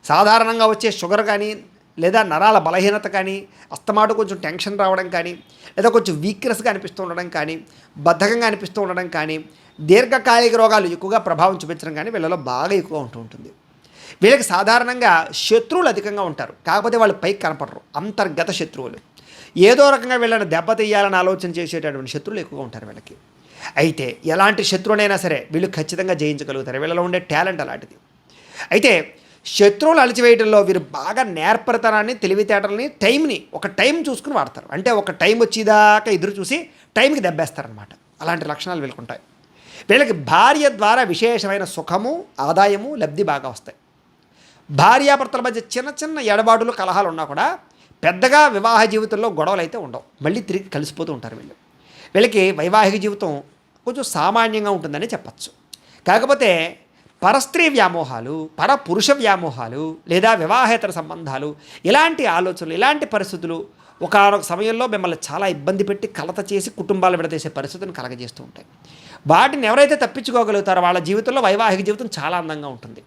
సాధారణంగా వచ్చే షుగర్ కానీ, లేదా నరాల బలహీనత కానీ, అస్తమాటు కొంచెం టెన్షన్ రావడం కానీ, లేదా కొంచెం వీక్నెస్గా అనిపిస్తూ ఉండడం కానీ, బద్ధకంగా అనిపిస్తూ ఉండడం కానీ, దీర్ఘకాలిక రోగాలు ఎక్కువగా ప్రభావం చూపించడం కానీ వీళ్ళలో బాగా ఎక్కువ ఉంటూ ఉంటుంది. వీళ్ళకి సాధారణంగా శత్రువులు అధికంగా ఉంటారు. కాకపోతే వాళ్ళు పైకి కనపడరు, అంతర్గత శత్రువులు. ఏదో రకంగా వీళ్ళని దెబ్బతీయాలని ఆలోచన చేసేటటువంటి శత్రువులు ఎక్కువగా ఉంటారు వీళ్ళకి. అయితే ఎలాంటి శత్రువునైనా సరే వీళ్ళు ఖచ్చితంగా జయించగలుగుతారు. వీళ్ళలో ఉండే టాలెంట్ అలాంటిది. అయితే శత్రువులు అణిచివేయడంలో వీరు బాగా నేర్పరితనాన్ని, తెలివితేటలని, టైంని ఒక టైం చూసుకుని వాడతారు. అంటే ఒక టైం వచ్చేదాకా ఎదురు చూసి టైంకి దెబ్బేస్తారనమాట. అలాంటి లక్షణాలు వీళ్ళకి ఉంటాయి. వీళ్ళకి భార్య ద్వారా విశేషమైన సుఖము, ఆదాయము, లబ్ధి బాగా వస్తాయి. భార్యాభర్తల మధ్య చిన్న చిన్న ఎడబాటులు, కలహాలు ఉన్నా కూడా పెద్దగా వివాహ జీవితంలో గొడవలు అయితే ఉండవు. మళ్ళీ తిరిగి కలిసిపోతూ ఉంటారు వీళ్ళు. వీళ్ళకి వైవాహిక జీవితం కొంచెం సామాన్యంగా ఉంటుందని చెప్పచ్చు. కాకపోతే పరస్త్రీ వ్యామోహాలు, పరపురుష వ్యామోహాలు, లేదా వివాహేతర సంబంధాలు, ఇలాంటి ఆలోచనలు, ఇలాంటి పరిస్థితులు ఒకనొక సమయంలో మిమ్మల్ని చాలా ఇబ్బంది పెట్టి కలత చేసి కుటుంబాలు విడదీసే పరిస్థితిని కలగజేస్తూ ఉంటాయి. వాటిని ఎవరైతే తప్పించుకోగలుగుతారో వాళ్ళ జీవితంలో వైవాహిక జీవితం చాలా అందంగా ఉంటుంది.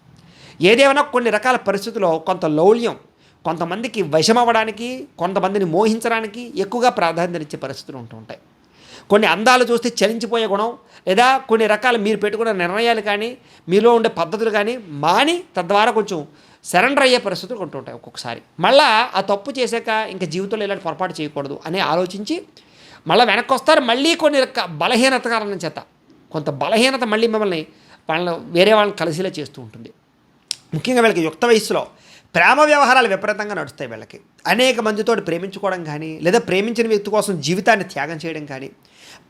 ఏదేమైనా కొన్ని రకాల పరిస్థితుల్లో కొంత లౌల్యం, కొంతమందికి వశమవ్వడానికి, కొంతమందిని మోహించడానికి ఎక్కువగా ప్రాధాన్యత ఇచ్చే పరిస్థితులు ఉంటూ ఉంటాయి. కొన్ని అందాలు చూస్తే చలించిపోయే గుణం, లేదా కొన్ని రకాల మీరు పెట్టుకున్న నిర్ణయాలు కానీ, మీలో ఉండే పద్ధతులు కానీ మాని తద్వారా కొంచెం సరెండర్ అయ్యే పరిస్థితులు కొంటూ ఉంటాయి. ఒక్కొక్కసారి మళ్ళీ ఆ తప్పు చేశాక ఇంకా జీవితంలో ఇలాంటి పొరపాటు చేయకూడదు అని ఆలోచించి మళ్ళీ వెనక్కి వస్తారు. మళ్ళీ కొన్ని బలహీనత కారణం చేత కొంత బలహీనత మళ్ళీ మిమ్మల్ని వేరే వాళ్ళని కలిసిలా చేస్తూ ఉంటుంది. ముఖ్యంగా వీళ్ళకి యుక్త వయస్సులో ప్రేమ వ్యవహారాలు విపరీతంగా నడుస్తాయి. వీళ్ళకి అనేక మందితో ప్రేమించుకోవడం కానీ, లేదా ప్రేమించిన వ్యక్తి కోసం జీవితాన్ని త్యాగం చేయడం కానీ,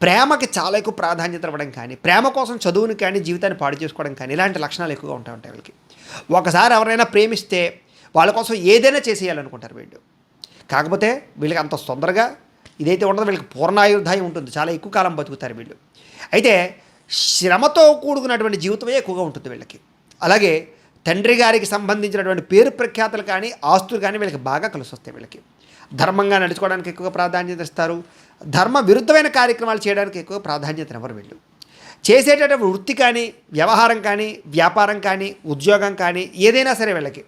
ప్రేమకి చాలా ఎక్కువ ప్రాధాన్యత ఇవ్వడం కానీ, ప్రేమ కోసం చదువుని కానీ జీవితాన్ని పాడు చేసుకోవడం కానీ, ఇలాంటి లక్షణాలు ఎక్కువగా ఉంటాయి వీళ్ళకి. ఒకసారి ఎవరైనా ప్రేమిస్తే వాళ్ళ కోసం ఏదైనా చేసేయాలనుకుంటారు వీళ్ళు. కాకపోతే వీళ్ళకి అంత తొందరగా ఇదైతే ఉండదు. వీళ్ళకి పూర్ణాయుర్దాయం ఉంటుంది, చాలా ఎక్కువ కాలం బతుకుతారు వీళ్ళు. అయితే శ్రమతో కూడుకున్నటువంటి జీవితమే ఎక్కువగా ఉంటుంది వీళ్ళకి. అలాగే తండ్రి గారికి సంబంధించినటువంటి పేరు ప్రఖ్యాతలు కానీ, ఆస్తులు కానీ వీళ్ళకి బాగా కలిసి వస్తాయి. వీళ్ళకి ధర్మంగా నడుచుకోవడానికి ఎక్కువగా ప్రాధాన్యత ఇస్తారు. ధర్మ విరుద్ధమైన కార్యక్రమాలు చేయడానికి ఎక్కువ ప్రాధాన్యత ఇవ్వరు వీళ్ళు. చేసేటటువంటి వృత్తి కానీ, వ్యవహారం కానీ, వ్యాపారం కానీ, ఉద్యోగం కానీ ఏదైనా సరే వీళ్ళకి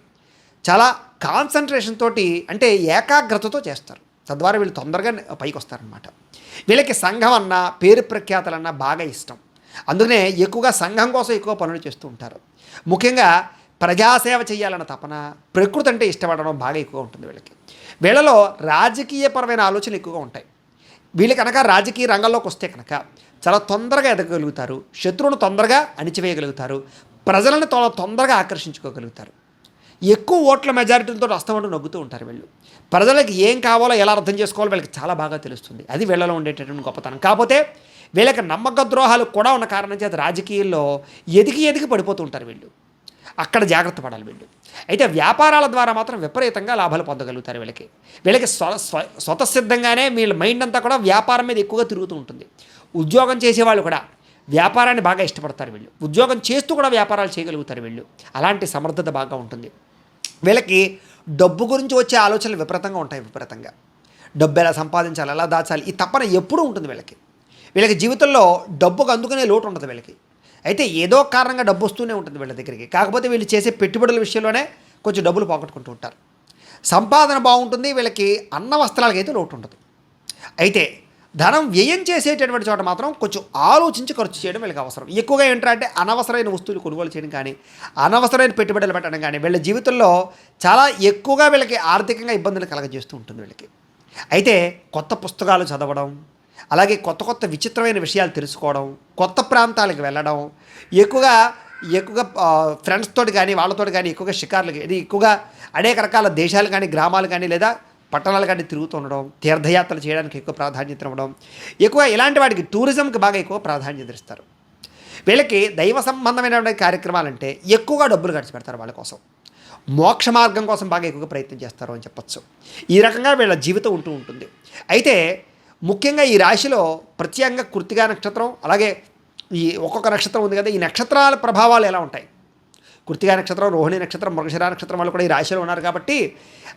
చాలా కాన్సన్ట్రేషన్ తోటి, అంటే ఏకాగ్రతతో చేస్తారు. తద్వారా వీళ్ళు తొందరగా పైకి వస్తారనమాట. వీళ్ళకి సంఘం అన్నా, పేరు ప్రఖ్యాతలన్నా బాగా ఇష్టం. అందుకనే ఎక్కువగా సంఘం కోసం ఎక్కువ పనులు చేస్తూ ఉంటారు. ముఖ్యంగా ప్రజాసేవ చేయాలన్న తపన, ప్రకృతి అంటే ఇష్టపడడం బాగా ఎక్కువగా ఉంటుంది వీళ్ళకి. వీళ్ళలో రాజకీయపరమైన ఆలోచనలు ఎక్కువగా ఉంటాయి. వీళ్ళు కనుక రాజకీయ రంగంలోకి వస్తే కనుక చాలా తొందరగా ఎదగగలుగుతారు, శత్రువును తొందరగా అణిచివేయగలుగుతారు, ప్రజలను తొందరగా ఆకర్షించుకోగలుగుతారు. ఎక్కువ ఓట్ల మెజారిటీలతో వస్తామంటూ నవ్వుతూ ఉంటారు వీళ్ళు. ప్రజలకు ఏం కావాలో ఎలా అర్థం చేసుకోవాలో వీళ్ళకి చాలా బాగా తెలుస్తుంది. అది వీళ్ళలో ఉండేటటువంటి గొప్పతనం. కాకపోతే వీళ్ళకి నమ్మక ద్రోహాలు కూడా ఉన్న కారణం చేత రాజకీయాల్లో ఎదిగి పడిపోతూ ఉంటారు వీళ్ళు. అక్కడ జాగ్రత్త పడాలి వీళ్ళు. అయితే వ్యాపారాల ద్వారా మాత్రం విపరీతంగా లాభాలు పొందగలుగుతారు వీళ్ళకి స్వతసిద్ధంగానే వీళ్ళ మైండ్ అంతా కూడా వ్యాపారం మీద ఎక్కువగా తిరుగుతూ ఉంటుంది. ఉద్యోగం చేసేవాళ్ళు కూడా వ్యాపారాన్ని బాగా ఇష్టపడతారు వీళ్ళు. ఉద్యోగం చేస్తూ కూడా వ్యాపారాలు చేయగలుగుతారు వీళ్ళు. అలాంటి సమర్థత బాగా ఉంటుంది వీళ్ళకి. డబ్బు గురించి వచ్చే ఆలోచనలు విపరీతంగా ఉంటాయి. విపరీతంగా డబ్బు ఎలా సంపాదించాలి, ఎలా దాచాలి, ఈ తపన ఎప్పుడూ ఉంటుంది వీళ్ళకి. వీళ్ళకి జీవితంలో డబ్బుకు అందుకునే లోటు ఉండదు వీళ్ళకి. అయితే ఏదో కారణంగా డబ్బు వస్తూనే ఉంటుంది వీళ్ళ దగ్గరికి. కాకపోతే వీళ్ళు చేసే పెట్టుబడుల విషయంలోనే కొంచెం డబ్బులు పోగొట్టుకుంటూ ఉంటారు. సంపాదన బాగుంటుంది, వీళ్ళకి అన్న వస్త్రాలకి అయితే లోటు ఉండదు. అయితే ధనం వ్యయం చేసేటటువంటి చోట మాత్రం కొంచెం ఆలోచించి ఖర్చు చేయడం వీళ్ళకి అవసరం. ఎక్కువగా ఏంటంటే అనవసరమైన వస్తువులు కొనుగోలు చేయడం కానీ, అనవసరమైన పెట్టుబడులు పెట్టడం కానీ వీళ్ళ జీవితంలో చాలా ఎక్కువగా వీళ్ళకి ఆర్థికంగా ఇబ్బందులు కలగజేస్తూ ఉంటుంది వీళ్ళకి. అయితే కొత్త పుస్తకాలు చదవడం, అలాగే కొత్త కొత్త విచిత్రమైన విషయాలు తెలుసుకోవడం, కొత్త ప్రాంతాలకు వెళ్ళడం, ఎక్కువగా ఎక్కువగా ఫ్రెండ్స్ తోటి కానీ వాళ్ళతోటి కానీ ఎక్కువగా షికార్లు కానీ, ఎక్కువగా అనేక రకాల దేశాలు కానీ గ్రామాలు కానీ లేదా పట్టణాలు కానీ తిరుగుతూ ఉండడం, తీర్థయాత్రలు చేయడానికి ఎక్కువ ప్రాధాన్యత ఇవ్వడం, ఎక్కువ ఇలాంటి వాటికి టూరిజంకి బాగా ఎక్కువ ప్రాధాన్యత ఇస్తారు. వీళ్ళకి దైవ సంబంధమైనటువంటి కార్యక్రమాలంటే ఎక్కువగా డబ్బులు ఖర్చు పెడతారు. వాళ్ళ కోసం మోక్ష మార్గం కోసం బాగా ఎక్కువగా ప్రయత్నం చేస్తారు అని చెప్పచ్చు. ఈ రకంగా వీళ్ళ జీవితం ఉంటూ ఉంటుంది. అయితే ముఖ్యంగా ఈ రాశిలో ప్రత్యేకంగా కృత్తికా నక్షత్రం, అలాగే ఈ ఒక్కొక్క నక్షత్రం ఉంది కదా, ఈ నక్షత్రాల ప్రభావాలు ఎలా ఉంటాయి? కృత్తికా నక్షత్రం, రోహిణి నక్షత్రం, మృగశిర నక్షత్రం వాళ్ళు కూడా ఈ రాశిలో ఉన్నారు కాబట్టి,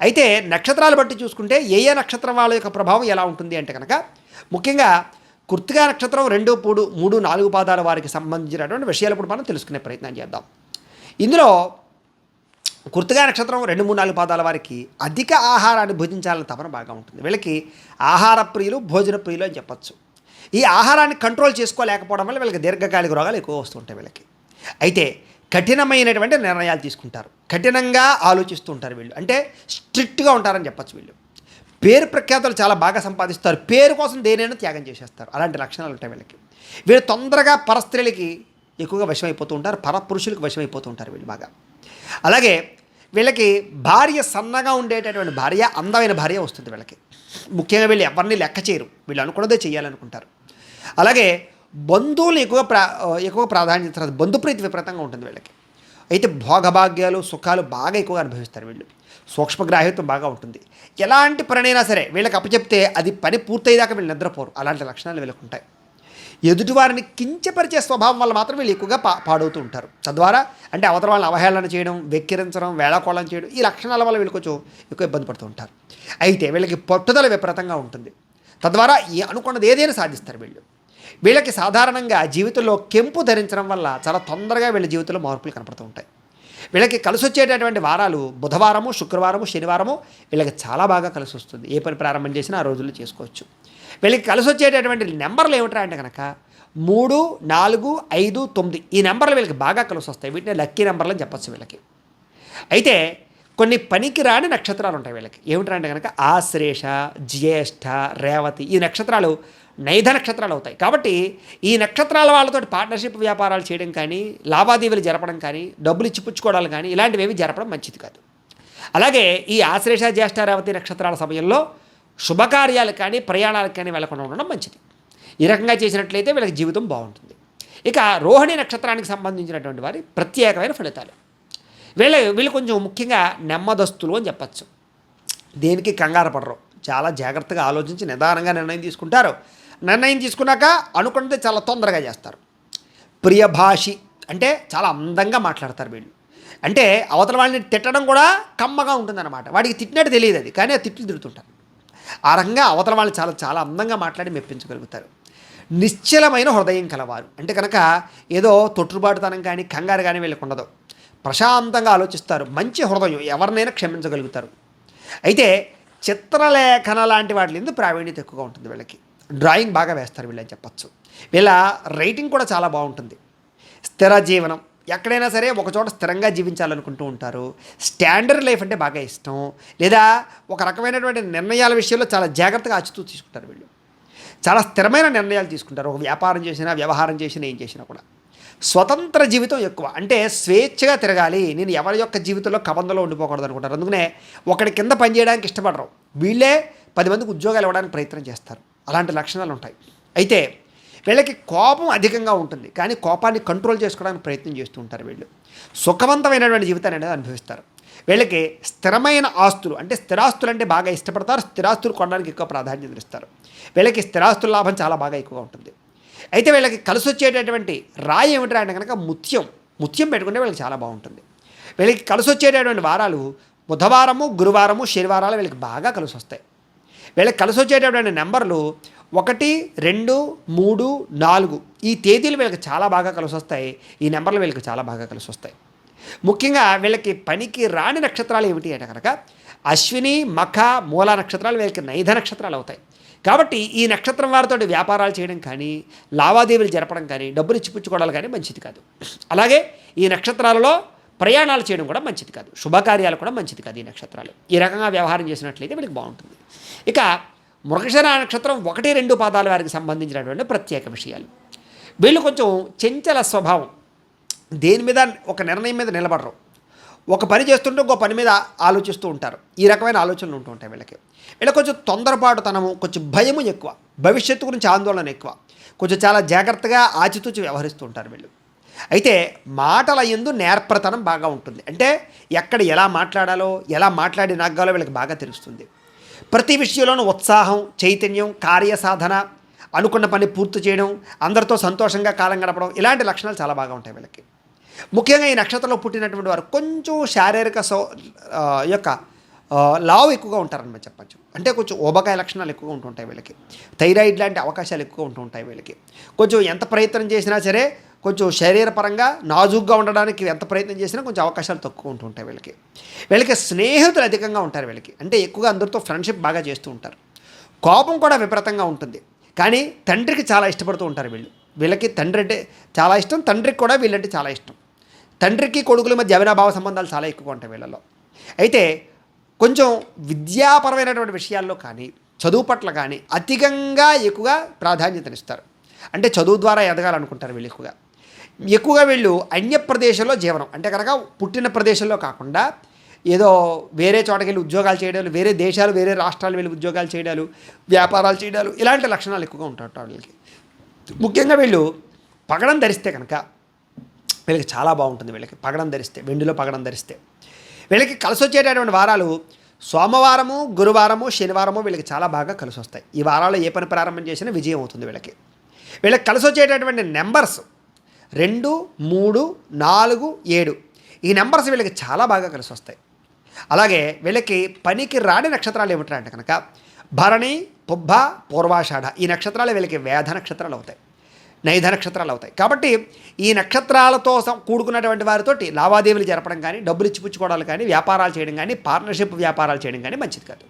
అయితే నక్షత్రాలు బట్టి చూసుకుంటే ఏ ఏ నక్షత్రం వాళ్ళ యొక్క ప్రభావం ఎలా ఉంటుంది అంటే కనుక, ముఖ్యంగా కృత్తికా నక్షత్రం 2, 3, 4 పాదాల వారికి సంబంధించినటువంటి విషయాలు ఇప్పుడు మనం తెలుసుకునే ప్రయత్నం చేద్దాం. ఇందులో కృత్తికా నక్షత్రం 2, 3, 4 పాదాల వారికి అధిక ఆహారాన్ని భుజించాలని తపన బాగా ఉంటుంది. వీళ్ళకి ఆహార ప్రియులు, భోజన ప్రియులు అని చెప్పచ్చు. ఈ ఆహారాన్ని కంట్రోల్ చేసుకోలేకపోవడం వల్ల వీళ్ళకి దీర్ఘకాలిక రోగాలు ఎక్కువ వస్తుంటాయి వీళ్ళకి. అయితే కఠినమైనటువంటి నిర్ణయాలు తీసుకుంటారు, కఠినంగా ఆలోచిస్తూ ఉంటారు వీళ్ళు. అంటే స్ట్రిక్ట్గా ఉంటారని చెప్పచ్చు. వీళ్ళు పేరు ప్రఖ్యాతులు చాలా బాగా సంపాదిస్తారు, పేరు కోసం దేనైనా త్యాగం చేసేస్తారు. అలాంటి లక్షణాలు ఉంటాయి వీళ్ళకి. వీళ్ళు తొందరగా పరస్త్రీలకి ఎక్కువగా వశమైపోతూ ఉంటారు, పరపురుషులకు వశమైపోతూ ఉంటారు వీళ్ళు బాగా. అలాగే వీళ్ళకి భార్య సన్నగా ఉండేటటువంటి భార్య, అందమైన భార్య వస్తుంది వీళ్ళకి. ముఖ్యంగా వీళ్ళు ఎవరిని లెక్క చేయరు, వీళ్ళు అనుకున్నదే చేయాలనుకుంటారు. అలాగే బంధువులు ఎక్కువ ప్రాధాన్యత ఇస్తారు, బంధుప్రీతి విపరీతంగా ఉంటుంది వీళ్ళకి. అయితే భోగభాగ్యాలు, సుఖాలు బాగా ఎక్కువగా అనుభవిస్తారు వీళ్ళు. సూక్ష్మగ్రాహ్యత్వం బాగా ఉంటుంది. ఎలాంటి పనైనా సరే వీళ్ళకి అప్పచెప్తే అది పని పూర్తయ్యేదాకా వీళ్ళు నిద్రపోరు. అలాంటి లక్షణాలు వీళ్ళకి ఉంటాయి. ఎదుటివారిని కించపరిచే స్వభావం వల్ల మాత్రం వీళ్ళు ఎక్కువగా పాడవుతూ ఉంటారు. తద్వారా అంటే అవతల వాళ్ళని అవహేళన చేయడం, వెక్కిరించడం, వేళాకోళం చేయడం, ఈ లక్షణాల వల్ల వీళ్ళు కొంచెం ఎక్కువ ఇబ్బంది పడుతూ ఉంటారు. అయితే వీళ్ళకి పట్టుదల విపరీతంగా ఉంటుంది. తద్వారా అనుకున్నది ఏదైనా సాధిస్తారు వీళ్ళు. వీళ్ళకి సాధారణంగా జీవితంలో కెంపు ధరించడం వల్ల చాలా తొందరగా వీళ్ళ జీవితంలో మార్పులు కనపడుతూ ఉంటాయి. వీళ్ళకి కలిసి వచ్చేటటువంటి వారాలు బుధవారము, శుక్రవారము, శనివారము వీళ్ళకి చాలా బాగా కలిసి వస్తుంది. ఏ పని ప్రారంభం చేసినా ఆ రోజుల్లో చేసుకోవచ్చు. వీళ్ళకి కలిసి వచ్చేటటువంటి నెంబర్లు ఏమిటా అంటే కనుక 3, 4, 5, 9 ఈ నెంబర్లు వీళ్ళకి బాగా కలిసి వస్తాయి. వీటిని లక్కీ నెంబర్లు అని చెప్పచ్చు వీళ్ళకి. అయితే కొన్ని పనికి రాని నక్షత్రాలు ఉంటాయి వీళ్ళకి. ఏమిటంటే అంటే కనుక ఆశ్లేష, జ్యేష్ఠ, రేవతి ఈ నక్షత్రాలు నైధ నక్షత్రాలు అవుతాయి. కాబట్టి ఈ నక్షత్రాల వాళ్ళతో పార్ట్నర్షిప్ వ్యాపారాలు చేయడం కానీ, లావాదేవీలు జరపడం కానీ, డబ్బులు ఇచ్చిపుచ్చుకోవడాలు కానీ ఇలాంటివి జరపడం మంచిది కాదు. అలాగే ఈ ఆశ్లేష, జ్యేష్ఠ, రేవతి నక్షత్రాల సమయంలో శుభకార్యాలు కానీ, ప్రయాణాలకు కానీ వెళ్లకుండా ఉండడం మంచిది. ఈ రకంగా చేసినట్లయితే వీళ్ళకి జీవితం బాగుంటుంది. ఇక రోహిణి నక్షత్రానికి సంబంధించినటువంటి వారి ప్రత్యేకమైన ఫలితాలు. వీళ్ళు కొంచెం ముఖ్యంగా నెమ్మదస్తులు అని చెప్పచ్చు. దేనికి కంగారు పడరు, చాలా జాగ్రత్తగా ఆలోచించి నిదానంగా నిర్ణయం తీసుకుంటారు. నిర్ణయం తీసుకున్నాక అనుకున్నది చాలా తొందరగా చేస్తారు. ప్రియభాషి అంటే చాలా అందంగా మాట్లాడతారు వీళ్ళు. అంటే అవతల వాళ్ళని తిట్టడం కూడా కమ్మగా ఉంటుందన్నమాట. వాడికి తిట్టినట్టు తెలియదు అది, కానీ ఆ తిట్లు తిడుతుంటారు. ఆ రకంగా అవతల వాళ్ళు చాలా చాలా అందంగా మాట్లాడి మెప్పించగలుగుతారు. నిశ్చలమైన హృదయం కలవారు అంటే కనుక ఏదో తొట్టుబాటుతనం కానీ కంగారు కానీ వీళ్ళకి ఉండదు. ప్రశాంతంగా ఆలోచిస్తారు, మంచి హృదయం, ఎవరినైనా క్షమించగలుగుతారు. అయితే చిత్రలేఖన లాంటి వాటి ఎందుకు ప్రావీణ్యత ఎక్కువగా ఉంటుంది వీళ్ళకి. డ్రాయింగ్ బాగా వేస్తారు వీళ్ళని చెప్పచ్చు. వీళ్ళ రైటింగ్ కూడా చాలా బాగుంటుంది. స్థిర జీవనం, ఎక్కడైనా సరే ఒకచోట స్థిరంగా జీవించాలనుకుంటూ ఉంటారు. స్టాండర్డ్ లైఫ్ అంటే బాగా ఇష్టం. లేదా ఒక రకమైనటువంటి నిర్ణయాల విషయంలో చాలా జాగ్రత్తగా ఆచితూ తీసుకుంటారు వీళ్ళు. చాలా స్థిరమైన నిర్ణయాలు తీసుకుంటారు. ఒక వ్యాపారం చేసినా, వ్యవహారం చేసినా, ఏం చేసినా కూడా. స్వతంత్ర జీవితం ఎక్కువ, అంటే స్వేచ్ఛగా తిరగాలి, నేను ఎవరి యొక్క జీవితంలో కబంధంలో ఉండిపోకూడదు అనుకుంటారు. అందుకనే ఒకటి కింద పనిచేయడానికి ఇష్టపడరు. వీళ్ళే 10 మందికి ఉద్యోగాలు ఇవ్వడానికి ప్రయత్నం చేస్తారు. అలాంటి లక్షణాలు ఉంటాయి. అయితే వీళ్ళకి కోపం అధికంగా ఉంటుంది, కానీ కోపాన్ని కంట్రోల్ చేసుకోవడానికి ప్రయత్నం చేస్తూ ఉంటారు వీళ్ళు. సుఖవంతమైనటువంటి జీవితాన్ని అనేది అనుభవిస్తారు. వీళ్ళకి స్థిరమైన ఆస్తులు అంటే స్థిరాస్తులు అంటే బాగా ఇష్టపడతారు. స్థిరాస్తులు కొనడానికి ఎక్కువ ప్రాధాన్యత ఇస్తారు. వీళ్ళకి స్థిరాస్తుల లాభం చాలా బాగా ఎక్కువగా ఉంటుంది. అయితే వీళ్ళకి కలిసి వచ్చేటటువంటి రాయి ఏమిటంటే అంటే కనుక ముత్యం పెట్టుకుంటే వీళ్ళకి చాలా బాగుంటుంది. వీళ్ళకి కలిసి వచ్చేటటువంటి వారాలు బుధవారము, గురువారము, శనివారాలు వీళ్ళకి బాగా కలిసి వస్తాయి. వీళ్ళకి కలిసి వచ్చేటటువంటి నెంబర్లు 1, 2, 3, 4 ఈ తేదీలు వీళ్ళకి చాలా బాగా కలిసి వస్తాయి. ఈ నెంబర్లు వీళ్ళకి చాలా బాగా కలిసి వస్తాయి. ముఖ్యంగా వీళ్ళకి పనికి రాని నక్షత్రాలు ఏమిటి అంటే కనుక అశ్విని, మఖ, మూల నక్షత్రాలు వీళ్ళకి నైధ నక్షత్రాలు అవుతాయి. కాబట్టి ఈ నక్షత్రం వారితో వ్యాపారాలు చేయడం కానీ, లావాదేవీలు జరపడం కానీ, డబ్బులు ఇచ్చిపుచ్చుకోవడాలు కానీ మంచిది కాదు. అలాగే ఈ నక్షత్రాలలో ప్రయాణాలు చేయడం కూడా మంచిది కాదు. శుభకార్యాలు కూడా మంచిది కాదు. ఈ నక్షత్రాలు ఈ రకంగా వ్యవహారం చేసినట్లయితే వీళ్ళకి బాగుంటుంది. ఇక మృగశిర నక్షత్రం 1, 2 పాదాల వారికి సంబంధించినటువంటి ప్రత్యేక విషయాలు. వీళ్ళు కొంచెం చంచల స్వభావం, దేని మీద ఒక నిర్ణయం మీద నిలబడరు. ఒక పని చేస్తుంటే ఇంకో పని మీద ఆలోచిస్తూ ఉంటారు. ఈ రకమైన ఆలోచనలు ఉంటూ ఉంటాయి వీళ్ళకి. వీళ్ళకి కొంచెం తొందరపాటుతనము, కొంచెం భయము ఎక్కువ, భవిష్యత్తు గురించి ఆందోళన ఎక్కువ, కొంచెం చాలా జాగ్రత్తగా ఆచితూచి వ్యవహరిస్తూ ఉంటారు వీళ్ళు. అయితే మాటల యందు నేర్పరతనం బాగా ఉంటుంది. అంటే ఎక్కడ ఎలా మాట్లాడాలో, ఎలా మాట్లాడి నగ్గాలో వీళ్ళకి బాగా తెలుస్తుంది. ప్రతి విషయంలోనూ ఉత్సాహం, చైతన్యం, కార్యసాధన, అనుకున్న పని పూర్తి చేయడం, అందరితో సంతోషంగా కాలం గడపడం, ఇలాంటి లక్షణాలు చాలా బాగా ఉంటాయి వీళ్ళకి. ముఖ్యంగా ఈ నక్షత్రంలో పుట్టినటువంటి వారు కొంచెం శారీరక యొక్క లావు ఎక్కువగా ఉంటారని చెప్పచ్చు. అంటే కొంచెం ఊబకాయ లక్షణాలు ఎక్కువగా ఉంటుంటాయి వీళ్ళకి. థైరాయిడ్ లాంటి అవకాశాలు ఎక్కువ ఉంటుంటాయి వీళ్ళకి. కొంచెం ఎంత ప్రయత్నం చేసినా సరే కొంచెం శరీరపరంగా నాజూగ్గా ఉండడానికి ఎంత ప్రయత్నం చేసినా కొంచెం అవకాశాలు తక్కువ ఉంటుంటాయి వీళ్ళకి. వీళ్ళకి స్నేహితులు అధికంగా ఉంటారు వీళ్ళకి. అంటే ఎక్కువగా అందరితో ఫ్రెండ్షిప్ బాగా చేస్తూ ఉంటారు. కోపం కూడా విపరీతంగా ఉంటుంది. కానీ తండ్రికి చాలా ఇష్టపడుతూ ఉంటారు వీళ్ళు. వీళ్ళకి తండ్రి అంటే చాలా ఇష్టం, తండ్రికి కూడా వీళ్ళంటే చాలా ఇష్టం. తండ్రికి కొడుకుల మధ్య అవినాభావ సంబంధాలు చాలా ఎక్కువగా ఉంటాయి వీళ్ళలో. అయితే కొంచెం విద్యాపరమైనటువంటి విషయాల్లో కానీ, చదువు పట్ల కానీ అధికంగా ఎక్కువగా ప్రాధాన్యతనిస్తారు. అంటే చదువు ద్వారా ఎదగాలనుకుంటారు వీళ్ళు ఎక్కువగా వీళ్ళు అన్య ప్రదేశంలో జీవనం అంటే కనుక పుట్టిన ప్రదేశంలో కాకుండా ఏదో వేరే చోటకి వెళ్ళి ఉద్యోగాలు చేయడాలు, వేరే దేశాలు, వేరే రాష్ట్రాలు వెళ్ళి ఉద్యోగాలు చేయడాలు, వ్యాపారాలు చేయడాలు, ఇలాంటి లక్షణాలు ఎక్కువగా ఉంటుంటారు వీళ్ళకి. ముఖ్యంగా వీళ్ళు పగడం ధరిస్తే కనుక వీళ్ళకి చాలా బాగుంటుంది. వీళ్ళకి పగడం ధరిస్తే, వెండిలో పగడం ధరిస్తే వీళ్ళకి కలిసి వచ్చేటటువంటి వారాలు సోమవారము, గురువారము, శనివారము వీళ్ళకి చాలా బాగా కలిసి వస్తాయి. ఈ వారాల్లో ఏ పని ప్రారంభం చేసినా విజయం అవుతుంది వీళ్ళకి. వీళ్ళకి కలిసి వచ్చేటటువంటి నెంబర్స్ 2, 3, 4, 7 ఈ నెంబర్స్ వీళ్ళకి చాలా బాగా కలిసి వస్తాయి. అలాగే వీళ్ళకి పనికి రాని నక్షత్రాలు ఏమిటంటే అంటే కనుక భరణి, పుబ్బ, పూర్వాషాఢ ఈ నక్షత్రాలు వీళ్ళకి వేధ నక్షత్రాలు అవుతాయి, నైధ నక్షత్రాలు అవుతాయి. కాబట్టి ఈ నక్షత్రాలతో కూడుకున్నటువంటి వారితోటి లావాదేవీలు జరపడం కానీ, డబ్బులు ఇచ్చిపుచ్చుకోవడాలు కానీ, వ్యాపారాలు చేయడం కానీ, పార్ట్నర్షిప్ వ్యాపారాలు చేయడం కానీ మంచిది కాదు.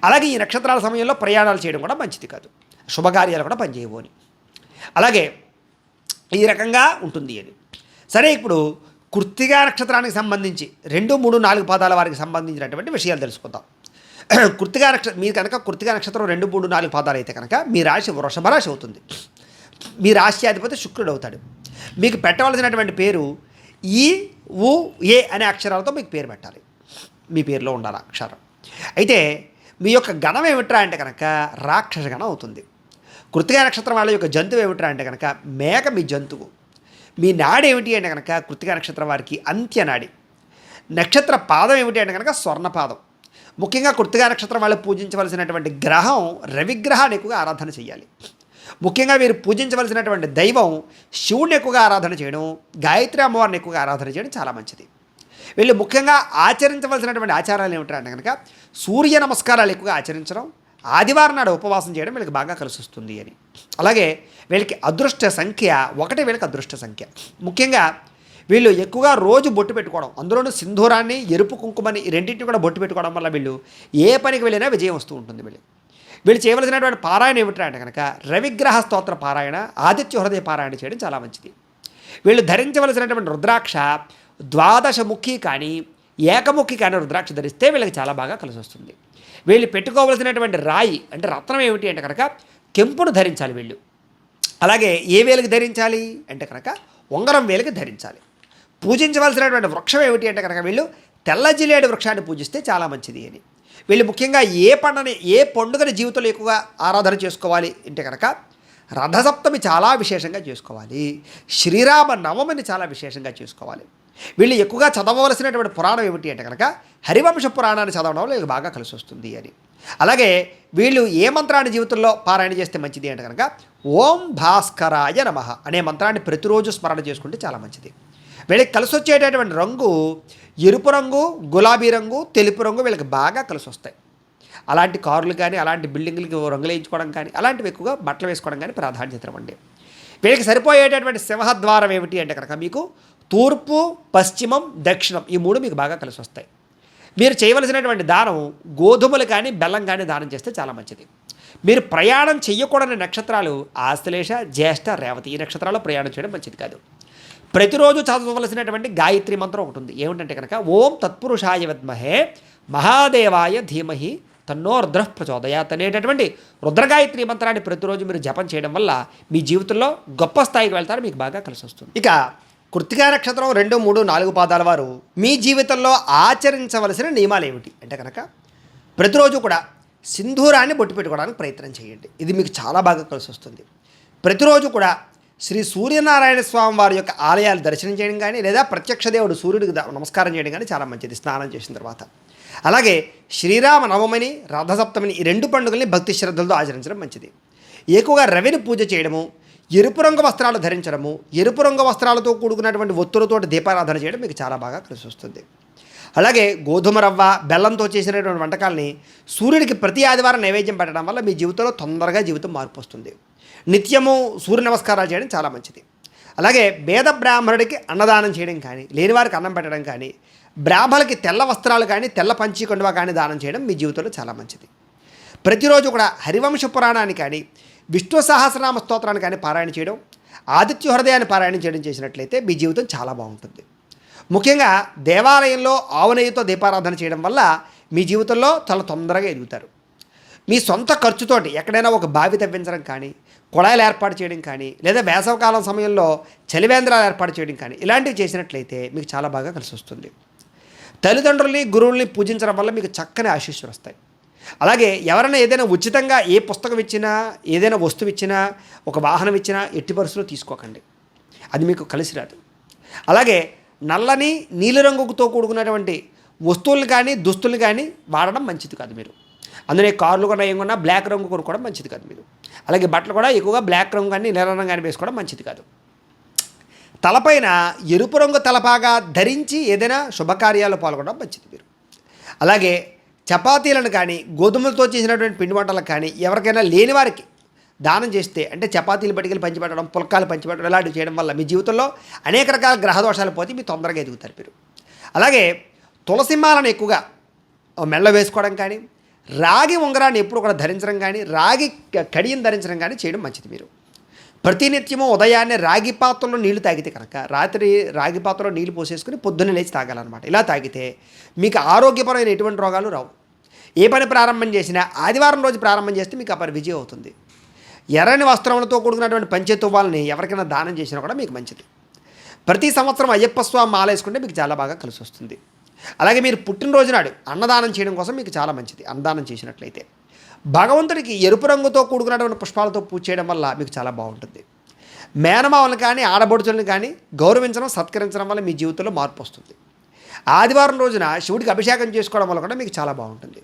అలాగే ఈ నక్షత్రాల సమయంలో ప్రయాణాలు చేయడం కూడా మంచిది కాదు. శుభకార్యాలు కూడా పనిచేయవు అని. అలాగే ఈ రకంగా ఉంటుంది అని. సరే, ఇప్పుడు కృత్తికా నక్షత్రానికి సంబంధించి 2, 3, 4 పాదాల వారికి సంబంధించినటువంటి విషయాలు తెలుసుకుందాం. కృత్తికా నక్షత్రం మీరు కనుక కృత్తికా నక్షత్రం 2, 3, 4 పాదాలు అయితే కనుక మీ రాశి వృషభ రాశి అవుతుంది. మీ రాశ్యాధిపతి శుక్రుడు అవుతాడు. మీకు పెట్టవలసినటువంటి పేరు ఈ, ఉ, ఏ అనే అక్షరాలతో మీకు పేరు పెట్టాలి. మీ పేరులో ఉండాలి అక్షరం. అయితే మీ యొక్క గణం ఏమిట్రా అంటే కనుక రాక్షస గణం అవుతుంది. కృత్తికా నక్షత్రం వాళ్ళ యొక్క జంతువు ఏమిట్రా అంటే కనుక మేక మీ జంతువు. మీ నాడి ఏమిటి అంటే కనుక కృత్తికా నక్షత్రం వారికి అంత్యనాడి. నక్షత్ర పాదం ఏమిటి అంటే కనుక స్వర్ణపాదం. ముఖ్యంగా కృత్తికా నక్షత్రం వాళ్ళు పూజించవలసినటువంటి గ్రహం రవిగ్రహాన్ని ఎక్కువగా ఆరాధన చేయాలి. ముఖ్యంగా వీరు పూజించవలసినటువంటి దైవం శివుడిని ఎక్కువగా ఆరాధన చేయడం, గాయత్రి అమ్మవారిని ఎక్కువగా ఆరాధన చేయడం చాలా మంచిది. వీళ్ళు ముఖ్యంగా ఆచరించవలసినటువంటి ఆచారాలు ఏమిటంటే కనుక సూర్య నమస్కారాలు ఎక్కువగా ఆచరించడం, ఆదివారం నాడు ఉపవాసం చేయడం వీళ్ళకి బాగా కలిసి వస్తుంది అని. అలాగే వీళ్ళకి అదృష్ట సంఖ్య 1 వీళ్ళకి అదృష్ట సంఖ్య. ముఖ్యంగా వీళ్ళు ఎక్కువగా రోజు బొట్టు పెట్టుకోవడం, అందులోనూ సింధూరాన్ని, ఎరుపు కుంకుమని ఈ రెండింటిని కూడా బొట్టు పెట్టుకోవడం వల్ల వీళ్ళు ఏ పనికి వెళ్ళినా విజయం వస్తూ ఉంటుంది. వీళ్ళు చేయవలసినటువంటి పారాయణ ఏమిటంటే అంటే కనుక రవిగ్రహ స్తోత్ర పారాయణ, ఆదిత్య హృదయ పారాయణ చేయడం చాలా మంచిది. వీళ్ళు ధరించవలసినటువంటి రుద్రాక్ష ద్వాదశముఖి కానీ ఏకముఖి కానీ రుద్రాక్ష ధరిస్తే వీళ్ళకి చాలా బాగా కలిసి వస్తుంది. వీళ్ళు పెట్టుకోవలసినటువంటి రాయి అంటే రత్నం ఏమిటి అంటే కనుక కెంపును ధరించాలి వీళ్ళు. అలాగే ఏ వేలికి ధరించాలి అంటే కనుక ఉంగరం వేలికి ధరించాలి. పూజించవలసినటువంటి వృక్షం ఏమిటి అంటే కనుక వీళ్ళు తెల్ల జిల్లేడు వృక్షాన్ని పూజిస్తే చాలా మంచిది అని. వీళ్ళు ముఖ్యంగా ఏ పండుగని జీవితంలో ఎక్కువగా ఆరాధన చేసుకోవాలి అంటే కనుక రథసప్తమి చాలా విశేషంగా చేసుకోవాలి, శ్రీరామ నవమిని చాలా విశేషంగా చేసుకోవాలి. వీళ్ళు ఎక్కువగా చదవవలసినటువంటి పురాణం ఏమిటి అంటే కనుక హరివంశ పురాణాన్ని చదవడం వల్ల వీళ్ళకి బాగా కలిసి వస్తుంది అని. అలాగే వీళ్ళు ఏ మంత్రాన్ని జీవితంలో పారాయణ చేస్తే మంచిది అంటే కనుక ఓం భాస్కరాయ నమః అనే మంత్రాన్ని ప్రతిరోజు స్మరణ చేసుకుంటే చాలా మంచిది. వీళ్ళకి కలిసి వచ్చేటటువంటి రంగు ఎరుపు రంగు, గులాబీ రంగు, తెలుపు రంగు వీళ్ళకి బాగా కలిసి వస్తాయి. అలాంటి కార్లు కానీ అలాంటి బిల్డింగ్లకి రంగులు వేయించుకోవడం కానీ అలాంటివి ఎక్కువగా బట్టలు వేసుకోవడం కానీ ప్రాధాన్యత ఇవ్వండి. వీళ్ళకి సరిపోయేటటువంటి సింహద్వారం ఏమిటి అంటే కనుక మీకు తూర్పు, పశ్చిమం, దక్షిణం ఈ 3 మీకు బాగా కలిసి వస్తాయి. మీరు చేయవలసినటువంటి దానం గోధుమలు కానీ బెల్లం కానీ దానం చేస్తే చాలా మంచిది. మీరు ప్రయాణం చేయకూడని నక్షత్రాలు ఆశ్లేష, జ్యేష్ఠ, రేవతి. ఈ నక్షత్రాల్లో ప్రయాణం చేయడం మంచిది కాదు. ప్రతిరోజు చదవవలసినటువంటి గాయత్రి మంత్రం ఒకటి ఉంది. ఏమిటంటే కనుక ఓం తత్పురుషాయ విద్మహే మహాదేవాయ ధీమహి తన్నో రుద్ర ప్రచోదయాత్ అనేటటువంటి రుద్రగాయత్రి మంత్రాన్ని ప్రతిరోజు మీరు జపం చేయడం వల్ల మీ జీవితంలో గొప్ప స్థాయికి వెళ్తారు, మీకు బాగా కలిసి వస్తుంది. ఇక కృత్తికా నక్షత్రం 2, 3, 4 పాదాల వారు మీ జీవితంలో ఆచరించవలసిన నియమాలు ఏమిటి అంటే కనుక ప్రతిరోజు కూడా సింధూరాన్ని బొట్టు పెట్టుకోవడానికి ప్రయత్నం చేయండి. ఇది మీకు చాలా బాగా కలిసి వస్తుంది. ప్రతిరోజు కూడా శ్రీ సూర్యనారాయణ స్వామి వారి యొక్క ఆలయాలు దర్శనం చేయడం కానీ లేదా ప్రత్యక్ష దేవుడు సూర్యుడికి నమస్కారం చేయడం కానీ చాలా మంచిది స్నానం చేసిన తర్వాత. అలాగే శ్రీరామ నవమిని, రథసప్తమిని ఈ 2 పండుగల్ని భక్తి శ్రద్ధలతో ఆచరించడం మంచిది. ఎక్కువగా రవిని పూజ చేయడము, ఎరుపు రంగు వస్త్రాలు ధరించడము, ఎరుపు రంగు వస్త్రాలతో కూడుకున్నటువంటి ఒత్తులతోటి దీపారాధన చేయడం మీకు చాలా బాగా కలిసి వస్తుంది. అలాగే గోధుమ రవ్వ, బెల్లంతో చేసినటువంటి వంటకాలని సూర్యుడికి ప్రతి ఆదివారం నైవేద్యం పెట్టడం వల్ల మీ జీవితంలో తొందరగా జీవితం మార్పు వస్తుంది. నిత్యము సూర్య నమస్కారాలు చేయడం చాలా మంచిది. అలాగే పేద బ్రాహ్మణుడికి అన్నదానం చేయడం కానీ, లేనివారికి అన్నం పెట్టడం కానీ, బ్రాహ్మణులకి తెల్ల వస్త్రాలు కానీ తెల్ల పంచి కొండవ కానీ దానం చేయడం మీ జీవితంలో చాలా మంచిది. ప్రతిరోజు కూడా హరివంశ పురాణాన్ని కానీ విష్ణు సహస్రనామ స్తోత్రాన్ని కానీ పారాయణ చేయడం, ఆదిత్య హృదయాన్ని పారాయణం చేయడం చేసినట్లయితే మీ జీవితం చాలా బాగుంటుంది. ముఖ్యంగా దేవాలయంలో ఆవు నెయ్యితో దీపారాధన చేయడం వల్ల మీ జీవితంలో చాలా తొందరగా ఎదుగుతారు. మీ సొంత ఖర్చుతోటి ఎక్కడైనా ఒక బావి తవ్వించడం కానీ, కుళాయిలు ఏర్పాటు చేయడం కానీ, లేదా వేసవకాలం సమయంలో చలివేంద్రాలు ఏర్పాటు చేయడం కానీ ఇలాంటివి చేసినట్లయితే మీకు చాలా బాగా కలిసి వస్తుంది. తల్లిదండ్రుల్ని, గురువుల్ని పూజించడం వల్ల మీకు చక్కని ఆశీస్సులు వస్తాయి. అలాగే ఎవరైనా ఏదైనా ఉచితంగా ఏ పుస్తకం ఇచ్చినా, ఏదైనా వస్తువు ఇచ్చినా, ఒక వాహనం ఇచ్చినా ఎట్టి పరిస్థితుల్లో తీసుకోకండి, అది మీకు కలిసి రాదు. అలాగే నల్లని నీలిరంగుతో కూడుకున్నటువంటి వస్తువులు కానీ దుస్తులు కానీ వాడడం మంచిది కాదు. మీరు అందులో కార్లు కూడా ఏం కొన్నా బ్లాక్ రంగు కొనుక్కోవడం మంచిది కాదు. మీరు అలాగే బట్టలు కూడా ఎక్కువగా బ్లాక్ రంగు కానీ నీల రంగు కానీ వేసుకోవడం మంచిది కాదు. తలపైన ఎరుపు రంగు తలపాగా ధరించి ఏదైనా శుభకార్యాలు పాల్గొనడం మంచిది. మీరు అలాగే చపాతీలను కానీ గోధుమలతో చేసినటువంటి పిండి వంటలకు కానీ ఎవరికైనా లేని వారికి దానం చేస్తే, అంటే చపాతీలు పట్టుకెళ్ళి పంచిపెట్టడం, పుల్కాలు పంచిపెట్టడం ఇలాంటివి చేయడం వల్ల మీ జీవితంలో అనేక రకాల గ్రహదోషాలు పోతే మీరు తొందరగా ఎదుగుతారు. మీరు అలాగే తులసిమాలను ఎక్కువగా మెళ్ళ వేసుకోవడం కానీ, రాగి ఉంగరాన్ని ఎప్పుడు కూడా ధరించడం కానీ, రాగి కడియం ధరించడం కానీ చేయడం మంచిది. మీరు ప్రతినిత్యము ఉదయాన్నే రాగి పాత్రలో నీళ్లు తాగితే కనుక రాత్రి రాగి పాత్రలో నీళ్లు పోసేసుకుని పొద్దున్నే లేచి తాగాలన్నమాట. ఇలా తాగితే మీకు ఆరోగ్యపరమైన ఎటువంటి రోగాలు రావు. ఏ పని ప్రారంభం చేసినా ఆదివారం రోజు ప్రారంభం చేస్తే మీకు ఆ పని విజయం అవుతుంది. ఎర్రని వస్త్రములతో కూడుకున్నటువంటి పంచెతువ్వాలని ఎవరికైనా దానం చేసినా కూడా మీకు మంచిది. ప్రతి సంవత్సరం అయ్యప్ప స్వామి మాల వేసుకుంటే మీకు చాలా బాగా కలిసి వస్తుంది. అలాగే మీరు పుట్టినరోజు నాడు అన్నదానం చేయడం కోసం మీకు చాలా మంచిది. అన్నదానం చేసినట్లయితే భగవంతుడికి ఎరుపు రంగుతో కూడుకున్నటువంటి పుష్పాలతో పూజ చేయడం వల్ల మీకు చాలా బాగుంటుంది. మేనమావలను కానీ ఆడబడుచులను కానీ గౌరవించడం, సత్కరించడం వల్ల మీ జీవితంలో మార్పు వస్తుంది. ఆదివారం రోజున శివుడికి అభిషేకం చేసుకోవడం వల్ల కూడా మీకు చాలా బాగుంటుంది.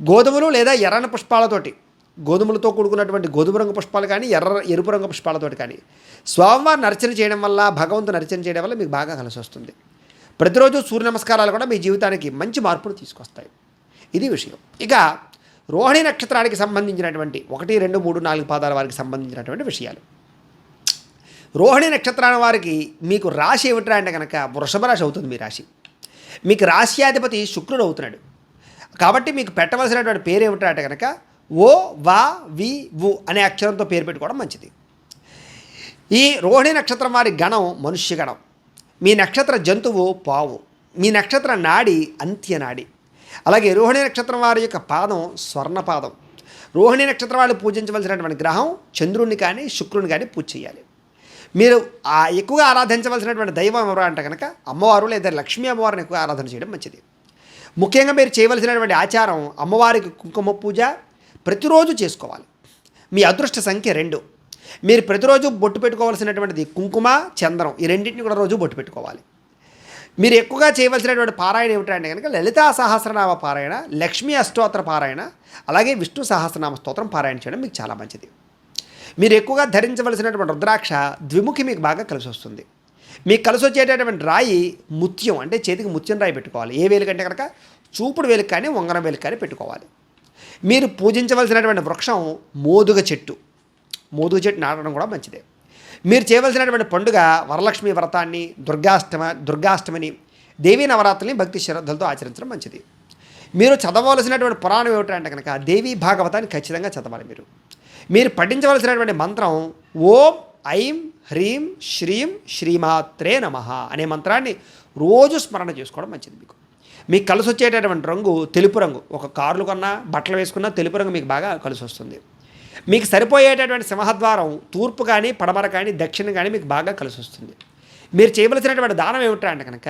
గోధుమలు లేదా ఎర్రని పుష్పాలతోటి, గోధుమలతో కూడుకున్నటువంటి గోధుమ రంగు పుష్పాలు కానీ ఎరుపు రంగు పుష్పాలతోటి కానీ స్వామివారిని అర్చన చేయడం వల్ల, భగవంతుని అర్చన చేయడం వల్ల మీకు బాగా కలిసి వస్తుంది. ప్రతిరోజు సూర్య నమస్కారాలు కూడా మీ జీవితానికి మంచి మార్పును తీసుకొస్తాయి. ఇది విషయం. ఇక రోహిణి నక్షత్రానికి సంబంధించినటువంటి 1, 2, 3, 4 పాదాల వారికి సంబంధించినటువంటి విషయాలు. రోహిణి నక్షత్రాల వారికి మీకు రాశి ఏమిట్రా అంటే కనుక వృషభ రాశి అవుతుంది. మీ రాశి మీకు రాశ్యాధిపతి శుక్రుడు అవుతున్నాడు. కాబట్టి మీకు పెట్టవలసినటువంటి పేరు ఏమిట్రా అంటే కనుక ఓ వా వి వు అనే అక్షరంతో పేరు పెట్టుకోవడం మంచిది. ఈ రోహిణి నక్షత్రం వారి గణం మనుష్య గణం. మీ నక్షత్ర జంతువు పావు. మీ నక్షత్ర నాడి అంత్యనాడి. అలాగే రోహిణి నక్షత్రం వారి యొక్క పాదం స్వర్ణపాదం. రోహిణి నక్షత్రం వాళ్ళు పూజించవలసినటువంటి గ్రహం చంద్రుడిని కానీ శుక్రుని కానీ పూజ చేయాలి. మీరు ఎక్కువగా ఆరాధించవలసినటువంటి దైవం ఎవరు అంటే కనుక అమ్మవారు లేదా లక్ష్మీ అమ్మవారిని ఎక్కువగా ఆరాధన చేయడం మంచిది. ముఖ్యంగా మీరు చేయవలసినటువంటి ఆచారం అమ్మవారికి కుంకుమ పూజ ప్రతిరోజు చేసుకోవాలి. మీ అదృష్ట సంఖ్య 2. మీరు ప్రతిరోజు బొట్టు పెట్టుకోవాల్సినటువంటిది కుంకుమ, చంద్రం ఈ రెండింటిని కూడా రోజు బొట్టు పెట్టుకోవాలి. మీరు ఎక్కువగా చేయవలసినటువంటి పారాయణ ఏమిటంటే కనుక లలితా సహస్రనామ పారాయణ, లక్ష్మీ అష్టోత్తర పారాయణ, అలాగే విష్ణు సహస్రనామ స్తోత్రం పారాయణ చేయడం మీకు చాలా మంచిది. మీరు ఎక్కువగా ధరించవలసినటువంటి రుద్రాక్ష ద్విముఖి మీకు బాగా కలిసి వస్తుంది. మీకు కలిసి వచ్చేటటువంటి రాయి ముత్యం, అంటే చేతికి ముత్యం రాయి పెట్టుకోవాలి. ఏ వేలు కంటే కనుక చూపుడు వేలుకి కానీ ఉంగరం వేలుకి కానీ పెట్టుకోవాలి. మీరు పూజించవలసినటువంటి వృక్షం మోదుగ చెట్టు. మోదుగ చెట్టు నాటడం కూడా మంచిదే. మీరు చేయవలసినటువంటి పండుగ వరలక్ష్మి వ్రతాన్ని, దుర్గాష్టమిని, దేవీ నవరాత్రుల్ని భక్తి శ్రద్ధలతో ఆచరించడం మంచిది. మీరు చదవవలసినటువంటి పురాణం ఏమిటంటే కనుక దేవీ భాగవతాన్ని ఖచ్చితంగా చదవాలి. మీరు పఠించవలసినటువంటి మంత్రం ఓం ఐం హ్రీం శ్రీం శ్రీమాత్రే నమః అనే మంత్రాన్ని రోజు స్మరణ చేసుకోవడం మంచిది. మీకు కలిసి వచ్చేటటువంటి రంగు తెలుపు రంగు. ఒక కార్లు కొన్నా, బట్టలు వేసుకున్నా తెలుపు రంగు మీకు బాగా కలిసి వస్తుంది. మీకు సరిపోయేటటువంటి సింహద్వారం తూర్పు కానీ, పడమర కానీ, దక్షిణ కానీ మీకు బాగా కలిసి వస్తుంది. మీరు చేయవలసినటువంటి దానం ఏమిటంటే కనుక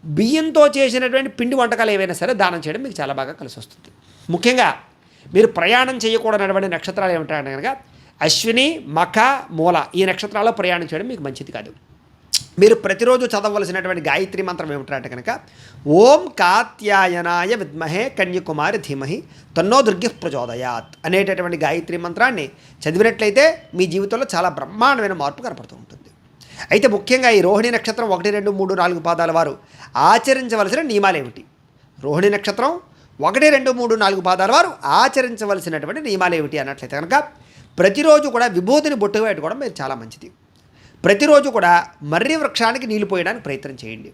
బియ్యంతో చేసినటువంటి పిండి వంటకాలు ఏవైనా సరే దానం చేయడం మీకు చాలా బాగా కలిసి వస్తుంది. ముఖ్యంగా మీరు ప్రయాణం చేయకూడనటువంటి నక్షత్రాలు ఏమిటంటే కనుక అశ్విని, మఖ, మూల ఈ నక్షత్రాల్లో ప్రయాణం చేయడం మీకు మంచిది కాదు. మీరు ప్రతిరోజు చదవలసినటువంటి గాయత్రి మంత్రం ఏమిటంటే కనుక ఓం కాత్యాయనాయ విద్మహే కన్యకుమారి ధీమహి తన్నో దుర్గి ప్రచోదయాత్ అనేటటువంటి గాయత్రి మంత్రాన్ని చదివినట్లయితే మీ జీవితంలో చాలా బ్రహ్మాండమైన మార్పు కనపడుతూ ఉంటుంది. అయితే ముఖ్యంగా ఈ రోహిణి నక్షత్రం 1, 2, 3, 4 పాదాల వారు ఆచరించవలసిన నియమాలు ఏమిటి? రోహిణి నక్షత్రం 1, 2, 3, 4 పాదాల వారు ఆచరించవలసినటువంటి నియమాలు ఏమిటి అన్నట్లయితే కనుక ప్రతిరోజు కూడా విభూతిని బొట్టుగా పెట్టుకోవడం మీరు చాలా మంచిది. ప్రతిరోజు కూడా మర్రి వృక్షానికి నీళ్లు పోయడానికి ప్రయత్నం చేయండి.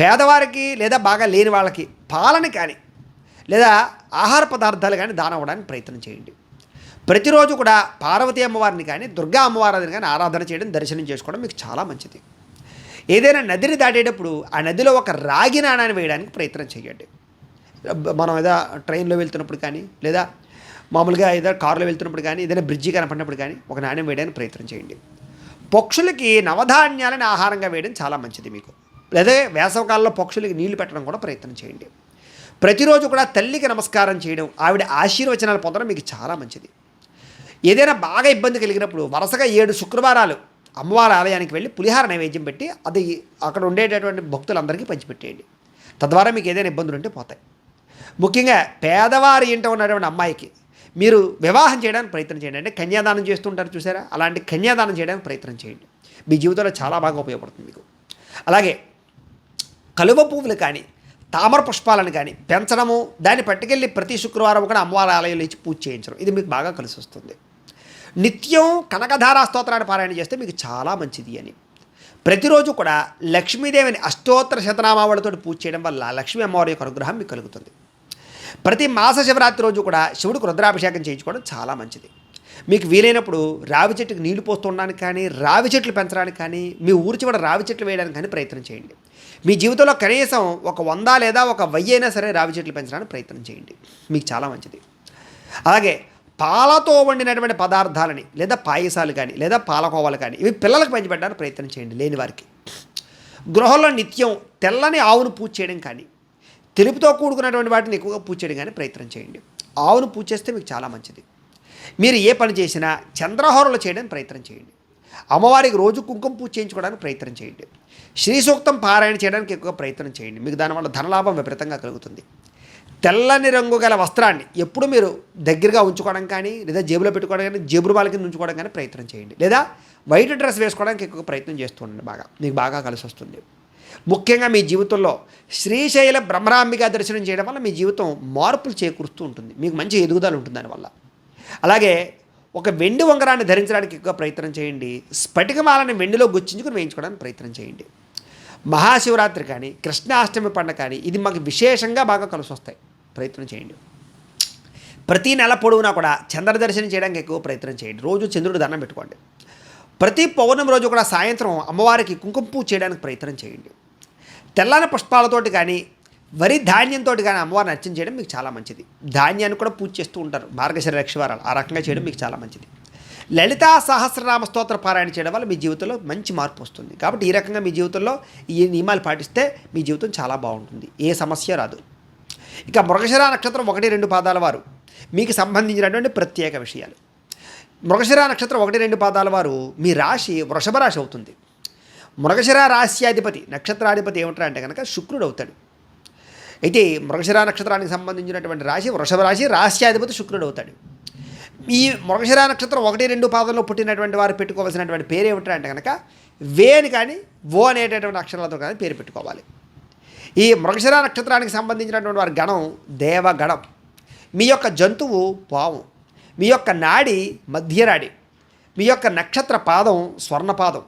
పేదవారికి లేదా బాగా లేని వాళ్ళకి పాలని కానీ లేదా ఆహార పదార్థాలు కానీ దానం అవ్వడానికి ప్రయత్నం చేయండి. ప్రతిరోజు కూడా పార్వతీ అమ్మవారిని కానీ దుర్గా అమ్మవారిని కానీ ఆరాధన చేయడం, దర్శనం చేసుకోవడం మీకు చాలా మంచిది. ఏదైనా నదిని దాటేటప్పుడు ఆ నదిలో ఒక రాగి నాణాన్ని వేయడానికి ప్రయత్నం చేయండి. మనం ఏదో ట్రైన్లో వెళ్తున్నప్పుడు కానీ లేదా మామూలుగా ఏదో కారులో వెళ్తున్నప్పుడు కానీ ఏదైనా బ్రిడ్జి కనపడినప్పుడు కానీ ఒక నాణ్యం వేయడానికి ప్రయత్నం చేయండి. పక్షులకి నవధాన్యాలను ఆహారంగా వేయడం చాలా మంచిది మీకు. లేదా వేసవకాలంలో పక్షులకి నీళ్లు పెట్టడం కూడా ప్రయత్నం చేయండి. ప్రతిరోజు కూడా తల్లికి నమస్కారం చేయడం, ఆవిడ ఆశీర్వచనాలు పొందడం మీకు చాలా మంచిది. ఏదైనా బాగా ఇబ్బంది కలిగినప్పుడు వరుసగా 7 శుక్రవారాలు అమ్మవారి ఆలయానికి వెళ్ళి పులిహార నైవేద్యం పెట్టి అది అక్కడ ఉండేటటువంటి భక్తులందరికీ పంచిపెట్టేయండి. తద్వారా మీకు ఏదైనా ఇబ్బందులు ఉంటే పోతాయి. ముఖ్యంగా పేదవారి ఇంట ఉన్నటువంటి అమ్మాయికి మీరు వివాహం చేయడానికి ప్రయత్నం చేయండి. అంటే కన్యాదానం చేస్తుంటారు చూసారా, అలాంటి కన్యాదానం చేయడానికి ప్రయత్నం చేయండి. మీ జీవితంలో చాలా బాగా ఉపయోగపడుతుంది మీకు. అలాగే కలువ పువ్వులు కానీ తామర పుష్పాలను కానీ పెంచడము, దాన్ని పట్టుకెళ్ళి ప్రతి శుక్రవారం కూడా అమ్మవారి ఆలయంలో ఇచ్చి పూజ చేయించడం ఇది మీకు బాగా కలిసి వస్తుంది. నిత్యం కనకధారా స్తోత్రాన్ని పారాయణ చేస్తే మీకు చాలా మంచిది అని. ప్రతిరోజు కూడా లక్ష్మీదేవిని అష్టోత్తర శతనామావళితో పూజ చేయడం వల్ల లక్ష్మీ అమ్మవారి యొక్క అనుగ్రహం మీకు కలుగుతుంది. ప్రతి మాస శివరాత్రి రోజు కూడా శివుడికి రుద్రాభిషేకం చేయించుకోవడం చాలా మంచిది. మీకు వీలైనప్పుడు రావి చెట్టుకి నీళ్లు పోస్తుండడానికి కానీ, రావి చెట్లు పెంచడానికి కానీ, మీ ఊరి చివర రావి చెట్లు వేయడానికి కానీ ప్రయత్నం చేయండి. మీ జీవితంలో కనీసం ఒక 100 లేదా ఒక 1000 అయినా సరే రావి చెట్లు పెంచడానికి ప్రయత్నం చేయండి, మీకు చాలా మంచిది. అలాగే పాలతో వండినటువంటి పదార్థాలని లేదా పాయసాలు కానీ లేదా పాలకోవాలు కానీ ఇవి పిల్లలకు పంచిపెట్టడానికి ప్రయత్నం చేయండి లేని వారికి. గృహంలో నిత్యం తెల్లని ఆవును పూజ చేయడం కానీ, తెలుపుతో కూడుకున్నటువంటి వాటిని ఎక్కువగా పూజ చేయడం కానీ ప్రయత్నం చేయండి. ఆవును పూజ చేస్తే మీకు చాలా మంచిది. మీరు ఏ పని చేసినా చంద్రహోరలు చేయడానికి ప్రయత్నం చేయండి. అమ్మవారికి రోజు కుంకుమ పూజ చేయించుకోవడానికి ప్రయత్నం చేయండి. శ్రీ సూక్తం పారాయణ చేయడానికి ఎక్కువగా ప్రయత్నం చేయండి. మీకు దానివల్ల ధనలాభం విపరీతంగా కలుగుతుంది. తెల్లని రంగు గల వస్త్రాన్ని ఎప్పుడు మీరు దగ్గరగా ఉంచుకోవడం కానీ లేదా జేబులో పెట్టుకోవడం కానీ, జేబురు కింద ఉంచుకోవడం కానీ ప్రయత్నం చేయండి. లేదా వైట్ డ్రెస్ వేసుకోవడానికి ఎక్కువగా ప్రయత్నం చేస్తూ ఉండండి. మీకు బాగా కలిసి వస్తుంది. ముఖ్యంగా మీ జీవితంలో శ్రీశైల బ్రహ్మరాంబిక దర్శనం చేయడం వల్ల మీ జీవితం మార్పులు చేకూరుస్తూ ఉంటుంది. మీకు మంచి ఎదుగుదల ఉంటుంది దానివల్ల. అలాగే ఒక వెండి ఉంగరాన్ని ధరించడానికి ఎక్కువ ప్రయత్నం చేయండి. స్ఫటికమాలని వెండిలో గుచ్చించుకుని వేయించుకోవడానికి ప్రయత్నం చేయండి. మహాశివరాత్రి కానీ కృష్ణాష్టమి పండుగ కానీ ఇది మాకు విశేషంగా బాగా కలిసి వస్తాయి, ప్రయత్నం చేయండి. ప్రతి నెల పొడవునా కూడా చంద్ర దర్శనం చేయడానికి ఎక్కువ ప్రయత్నం చేయండి. రోజు చంద్రుడు దండం పెట్టుకోండి. ప్రతి పౌర్ణమి రోజు కూడా సాయంత్రం అమ్మవారికి కుంకుమ పూజ చేయడానికి ప్రయత్నం చేయండి. తెల్లని పుష్పాలతోటి కానీ వరి ధాన్యంతో కానీ అమ్మవారిని అర్చన చేయడం మీకు చాలా మంచిది. ధాన్యాన్ని కూడా పూజ చేస్తూ ఉంటారు మార్గశిర లక్షవారాలు, ఆ రకంగా చేయడం మీకు చాలా మంచిది. లలితా సహస్రనామ స్తోత్ర పారాయణ చేయడం వల్ల మీ జీవితంలో మంచి మార్పు వస్తుంది. కాబట్టి ఈ రకంగా మీ జీవితంలో ఈ నియమాలు పాటిస్తే మీ జీవితం చాలా బాగుంటుంది, ఏ సమస్య రాదు. ఇక మృగశిర నక్షత్రం 1, 2 పాదాల వారు మీకు సంబంధించినటువంటి ప్రత్యేక విషయాలు. మృగశిర నక్షత్రం 1, 2 పాదాల వారు మీ రాశి వృషభ రాశి అవుతుంది. మృగశిర రాశ్యాధిపతి నక్షత్రాధిపతి ఏమిటంటే అంటే కనుక శుక్రుడు అవుతాడు. అయితే మృగశిర నక్షత్రానికి సంబంధించినటువంటి రాశి వృషభ రాశి, రాశ్యాధిపతి శుక్రుడు అవుతాడు. ఈ మృగశిర నక్షత్రం 1, 2 పాదంలో పుట్టినటువంటి వారు పెట్టుకోవాల్సినటువంటి పేరు ఏమిటంటే కనుక వేని కానీ ఓ అనేటటువంటి అక్షరాలతో కానీ పేరు పెట్టుకోవాలి. ఈ మృగశిర నక్షత్రానికి సంబంధించినటువంటి వారి గణం దేవగణం. మీ యొక్క జంతువు పాము, మీ యొక్క నాడి మధ్యనాడి, మీ యొక్క నక్షత్ర పాదం స్వర్ణపాదం,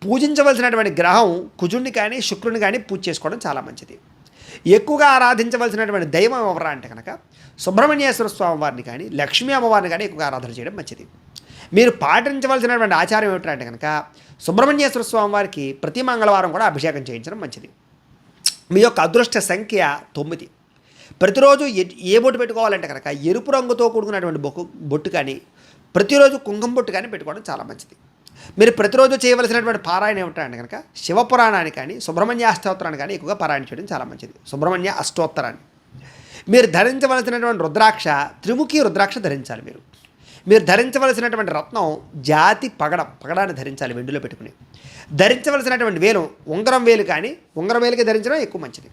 పూజించవలసినటువంటి గ్రహం కుజుడిని కానీ శుక్రుని కానీ పూజ చేసుకోవడం చాలా మంచిది. ఎక్కువగా ఆరాధించవలసినటువంటి దైవం ఎవరా అంటే కనుక సుబ్రహ్మణ్యేశ్వర స్వామి వారిని కానీ లక్ష్మీ అమ్మవారిని కానీ ఎక్కువగా ఆరాధన చేయడం మంచిది. మీరు పాటించవలసినటువంటి ఆచారం ఏమిటంటే కనుక సుబ్రహ్మణ్యేశ్వర స్వామి వారికి ప్రతి మంగళవారం కూడా అభిషేకం చేయించడం మంచిది. మీ యొక్క అదృష్ట సంఖ్య 9. ప్రతిరోజు ఏ బొట్టు పెట్టుకోవాలంటే కనుక ఎరుపు రంగుతో కూడుకున్నటువంటి బొట్టు కానీ ప్రతిరోజు కుంకుమ బొట్టు కానీ పెట్టుకోవడం చాలా మంచిది. మీరు ప్రతిరోజు చేయవలసినటువంటి పారాయణ ఏమిటంటే కనుక శివపురాణాన్ని కానీ సుబ్రహ్మణ్య అష్టోత్తరాన్ని కానీ ఎక్కువగా పారాయణ చేయడం చాలా మంచిది. సుబ్రహ్మణ్య అష్టోత్తరాన్ని మీరు ధరించవలసినటువంటి రుద్రాక్ష త్రిముఖి రుద్రాక్ష ధరించాలి. మీరు ధరించవలసినటువంటి రత్నం జాతి పగడాన్ని ధరించాలి వెండిలో పెట్టుకుని. ధరించవలసినటువంటి వేలు ఉంగరం వేలు కానీ ఉంగరం వేలుకి ధరించడం ఎక్కువ మంచిది.